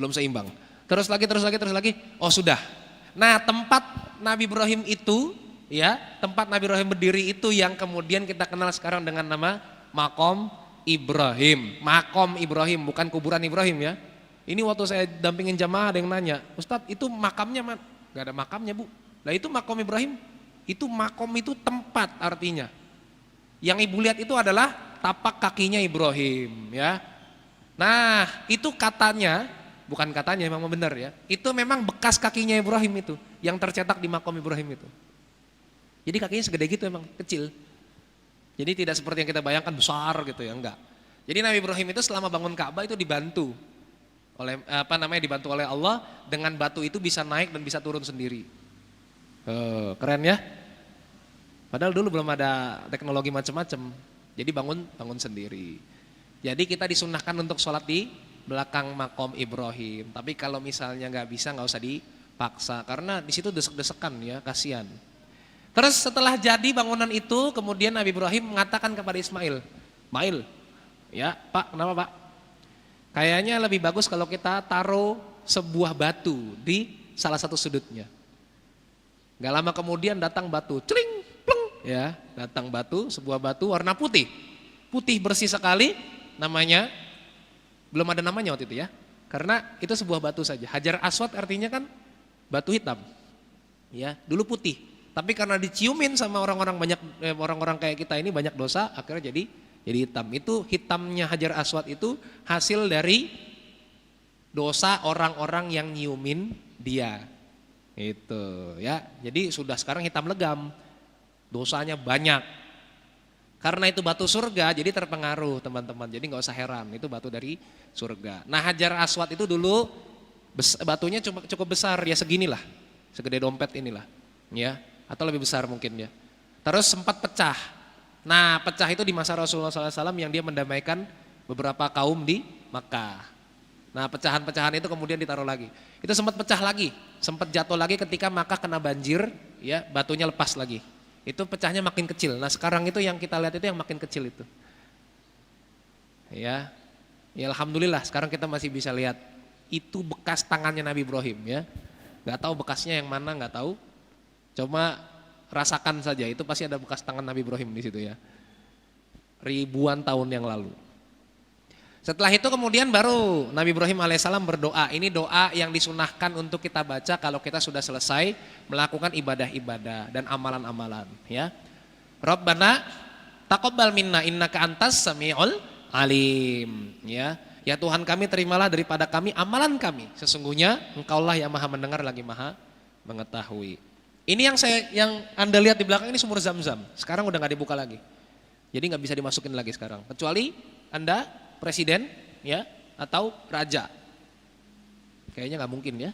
seimbang. Terus lagi, oh sudah. Nah tempat Nabi Ibrahim itu, ya tempat Nabi Ibrahim berdiri itu yang kemudian kita kenal sekarang dengan nama Maqam Ibrahim. Maqam Ibrahim, bukan kuburan Ibrahim ya. Ini waktu saya dampingin jamaah ada yang nanya, Ustadz itu makamnya mana? Gak ada makamnya Bu. Lah itu Maqam Ibrahim, itu makom itu tempat artinya. Yang ibu lihat itu adalah tapak kakinya Ibrahim ya. Nah itu katanya, bukan katanya memang benar ya, itu memang bekas kakinya Ibrahim itu yang tercetak di Maqam Ibrahim itu. Jadi kakinya segede gitu emang, kecil. Jadi tidak seperti yang kita bayangkan besar gitu ya, enggak. Jadi Nabi Ibrahim itu selama bangun Ka'bah itu dibantu oleh Allah, dengan batu itu bisa naik dan bisa turun sendiri. Keren ya. Padahal dulu belum ada teknologi macam-macam. Jadi bangun sendiri. Jadi kita disunahkan untuk sholat di belakang Maqam Ibrahim. Tapi kalau misalnya nggak bisa, nggak usah dipaksa karena di situ desek-desekan ya, kasihan. Terus setelah jadi bangunan itu, kemudian Nabi Ibrahim mengatakan kepada Ismail, ya Pak, kenapa Pak? Kayaknya lebih bagus kalau kita taruh sebuah batu di salah satu sudutnya. Gak lama kemudian datang batu, celing, pleng, ya, datang batu, sebuah batu warna putih bersih sekali, namanya belum ada namanya waktu itu ya, karena itu sebuah batu saja. Hajar Aswad artinya kan batu hitam, ya, dulu putih, tapi karena diciumin sama orang-orang kayak kita ini banyak dosa, akhirnya jadi hitam. Itu hitamnya Hajar Aswad itu hasil dari dosa orang-orang yang nyiumin dia. Itu ya. Jadi sudah sekarang hitam legam. Dosanya banyak. Karena itu batu surga jadi terpengaruh teman-teman. Jadi nggak usah heran, itu batu dari surga. Nah Hajar Aswad itu dulu batunya cukup besar ya, seginilah. Segede dompet inilah. Ya, atau lebih besar mungkin ya. Terus sempat pecah. Nah pecah itu di masa Rasulullah SAW yang dia mendamaikan beberapa kaum di Makkah. Nah pecahan-pecahan itu kemudian ditaruh lagi. Itu sempat pecah lagi, sempat jatuh lagi ketika Makkah kena banjir, ya batunya lepas lagi. Itu pecahnya makin kecil. Nah sekarang itu yang kita lihat itu yang makin kecil itu. Ya alhamdulillah sekarang kita masih bisa lihat. Itu bekas tangannya Nabi Ibrahim ya. Gak tahu bekasnya yang mana, gak tahu. Cuma rasakan saja, itu pasti ada bekas tangan Nabi Ibrahim di situ ya. Ribuan tahun yang lalu. Setelah itu kemudian baru Nabi Ibrahim alaihissalam berdoa. Ini doa yang disunahkan untuk kita baca kalau kita sudah selesai melakukan ibadah-ibadah dan amalan-amalan ya. Rabbana taqabbal minna innaka antas samiul alim ya. Ya Tuhan kami, terimalah daripada kami amalan kami. Sesungguhnya Engkaulah yang Maha mendengar lagi Maha mengetahui. Ini yang Anda lihat di belakang ini sumur Zam-Zam. Sekarang udah nggak dibuka lagi. Jadi nggak bisa dimasukin lagi sekarang. Kecuali Anda presiden ya atau raja. Kayaknya nggak mungkin ya.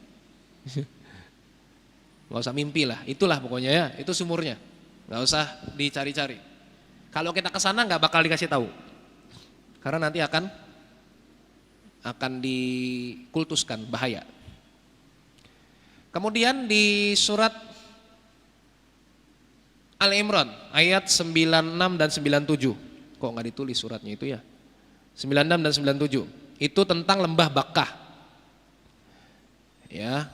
Nggak usah mimpi lah. Itulah pokoknya ya. Itu sumurnya. Nggak usah dicari-cari. Kalau kita kesana nggak bakal dikasih tahu. Karena nanti akan dikultuskan, bahaya. Kemudian di surat Al-Imran ayat 96 dan 97. Kok nggak ditulis suratnya itu ya? 96 dan 97. Itu tentang lembah Bakkah. Ya.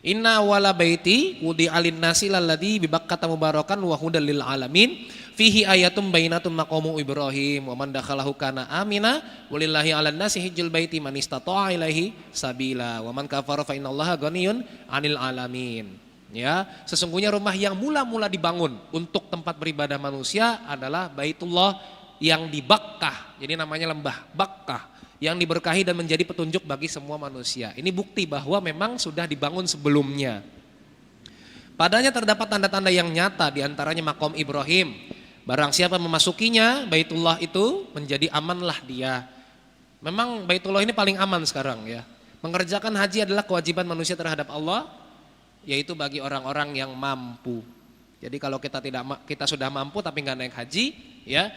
Inna wala baiti wudi alin nasi lalladzi bi Bakkata mubarakan wa hudal lil alamin fihi ayatum bainatum maqamu Ibrahim wa man dakhalahu kana amina walillahi 'alan nasi hijjul baiti man istata'a ilaihi sabila wa man kafara fa innallaha ghaniyun 'anil alamin. Ya, sesungguhnya rumah yang mula-mula dibangun untuk tempat beribadah manusia adalah Baitullah yang di Bakkah. Jadi namanya lembah Bakkah yang diberkahi dan menjadi petunjuk bagi semua manusia. Ini bukti bahwa memang sudah dibangun sebelumnya. Padanya terdapat tanda-tanda yang nyata, diantaranya Maqam Ibrahim. Barang siapa memasukinya, Baitullah itu menjadi amanlah dia. Memang Baitullah ini paling aman sekarang ya. Mengerjakan haji adalah kewajiban manusia terhadap Allah, yaitu bagi orang-orang yang mampu. Jadi kalau kita sudah mampu tapi nggak naik haji, ya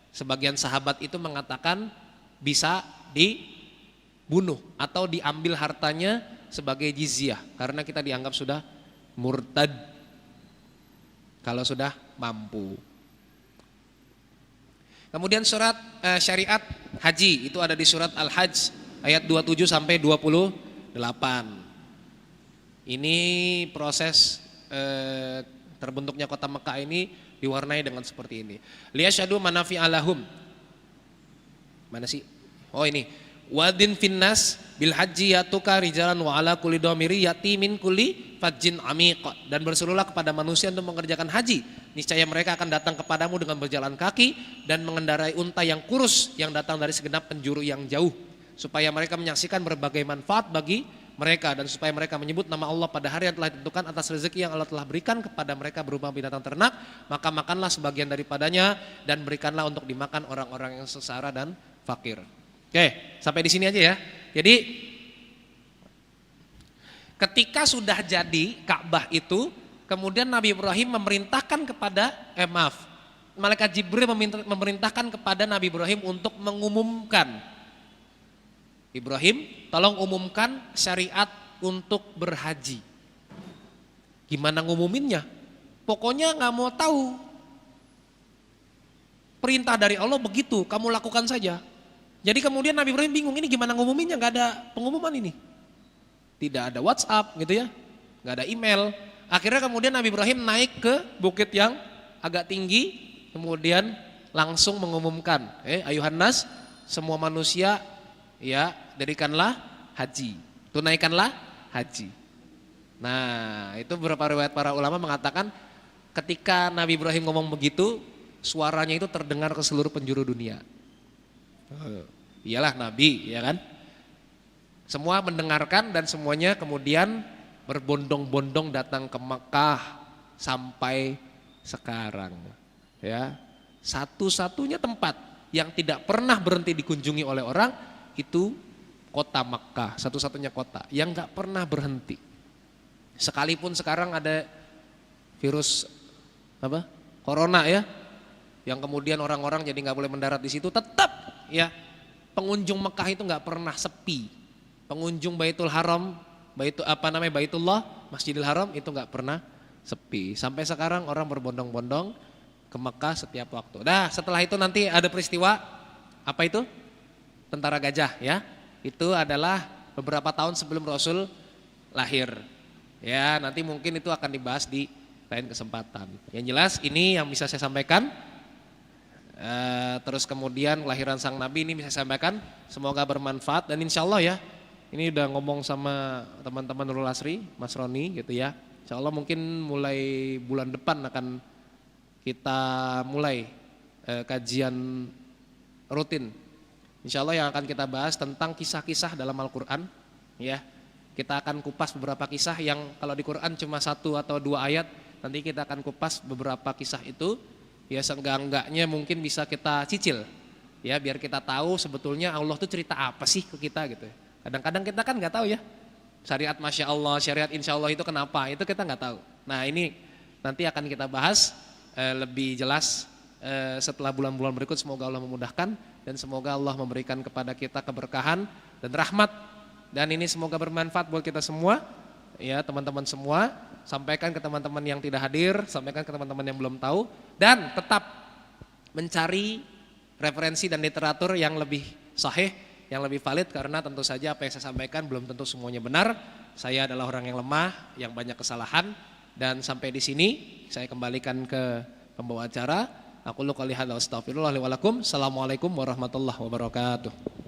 sebagian sahabat itu mengatakan bisa dibunuh atau diambil hartanya sebagai jizyah karena kita dianggap sudah murtad kalau sudah mampu. Kemudian surat syariat haji itu ada di surat Al-Hajj ayat 27 sampai 28. Ini proses terbentuknya kota Mekah ini diwarnai dengan seperti ini. Liyasyhadu manafi'a lahum. Mana sih? Oh ini. Wadin finnas bil haji yatuka rijalan wa ala kulli dhamiri yati min kulli fajjin amiq. Dan berserulah kepada manusia untuk mengerjakan haji. Niscaya mereka akan datang kepadamu dengan berjalan kaki dan mengendarai unta yang kurus yang datang dari segenap penjuru yang jauh, supaya mereka menyaksikan berbagai manfaat bagi mereka dan supaya mereka menyebut nama Allah pada hari yang telah ditentukan atas rezeki yang Allah telah berikan kepada mereka berupa binatang ternak, maka makanlah sebagian daripadanya dan berikanlah untuk dimakan orang-orang yang sengsara dan fakir. Oke, sampai di sini aja ya. Jadi ketika sudah jadi Ka'bah itu, kemudian Nabi Ibrahim memerintahkan kepada Malaikat Jibril memerintahkan kepada Nabi Ibrahim untuk mengumumkan, Ibrahim, tolong umumkan syariat untuk berhaji. Gimana ngumuminnya? Pokoknya nggak mau tahu. Perintah dari Allah begitu, kamu lakukan saja. Jadi kemudian Nabi Ibrahim bingung, ini gimana ngumuminnya? Nggak ada pengumuman ini. Tidak ada WhatsApp gitu ya, nggak ada email. Akhirnya kemudian Nabi Ibrahim naik ke bukit yang agak tinggi, kemudian langsung mengumumkan, ayuhan nas, semua manusia ya, dirikanlah haji, tunaikanlah haji. Nah, itu beberapa riwayat para ulama mengatakan ketika Nabi Ibrahim ngomong begitu, suaranya itu terdengar ke seluruh penjuru dunia. Iyalah Nabi, ya kan? Semua mendengarkan dan semuanya kemudian berbondong-bondong datang ke Mekah sampai sekarang. Ya, satu-satunya tempat yang tidak pernah berhenti dikunjungi oleh orang itu kota Mekah, satu-satunya kota yang nggak pernah berhenti. Sekalipun sekarang ada virus corona ya, yang kemudian orang-orang jadi nggak boleh mendarat di situ, tetap ya pengunjung Mekah itu nggak pernah sepi. Pengunjung Baitul Haram, Baitullah, Masjidil Haram itu nggak pernah sepi. Sampai sekarang orang berbondong-bondong ke Mekah setiap waktu. Nah, setelah itu nanti ada peristiwa apa itu? Tentara Gajah ya. Itu adalah beberapa tahun sebelum Rasul lahir. Ya, nanti mungkin itu akan dibahas di lain kesempatan. Yang jelas ini yang bisa saya sampaikan. Terus kemudian kelahiran sang Nabi ini bisa saya sampaikan. Semoga bermanfaat dan insya Allah ya. Ini udah ngomong sama teman-teman Nurul Asri, Mas Roni gitu ya. Insya Allah mungkin mulai bulan depan akan kita mulai kajian rutin. Insya Allah yang akan kita bahas tentang kisah-kisah dalam Al-Quran ya. Kita akan kupas beberapa kisah yang kalau di Quran cuma 1 atau 2 ayat. Nanti kita akan kupas beberapa kisah itu. Ya seenggak-enggaknya mungkin bisa kita cicil. Ya biar kita tahu sebetulnya Allah tuh cerita apa sih ke kita gitu. Kadang-kadang kita kan nggak tahu ya. Syariat Masya Allah, syariat Insya Allah itu kenapa? Itu kita nggak tahu. Nah ini nanti akan kita bahas lebih jelas setelah bulan-bulan berikut. Semoga Allah memudahkan dan semoga Allah memberikan kepada kita keberkahan dan rahmat. Dan ini semoga bermanfaat buat kita semua. Ya teman-teman semua, sampaikan ke teman-teman yang tidak hadir, sampaikan ke teman-teman yang belum tahu. Dan tetap mencari referensi dan literatur yang lebih sahih, yang lebih valid. Karena tentu saja apa yang saya sampaikan belum tentu semuanya benar. Saya adalah orang yang lemah, yang banyak kesalahan. Dan sampai di sini saya kembalikan ke pembawa acara. Aku qouli hadza wa astaghfirullah li wa lakum. Assalamualaikum warahmatullahi wabarakatuh.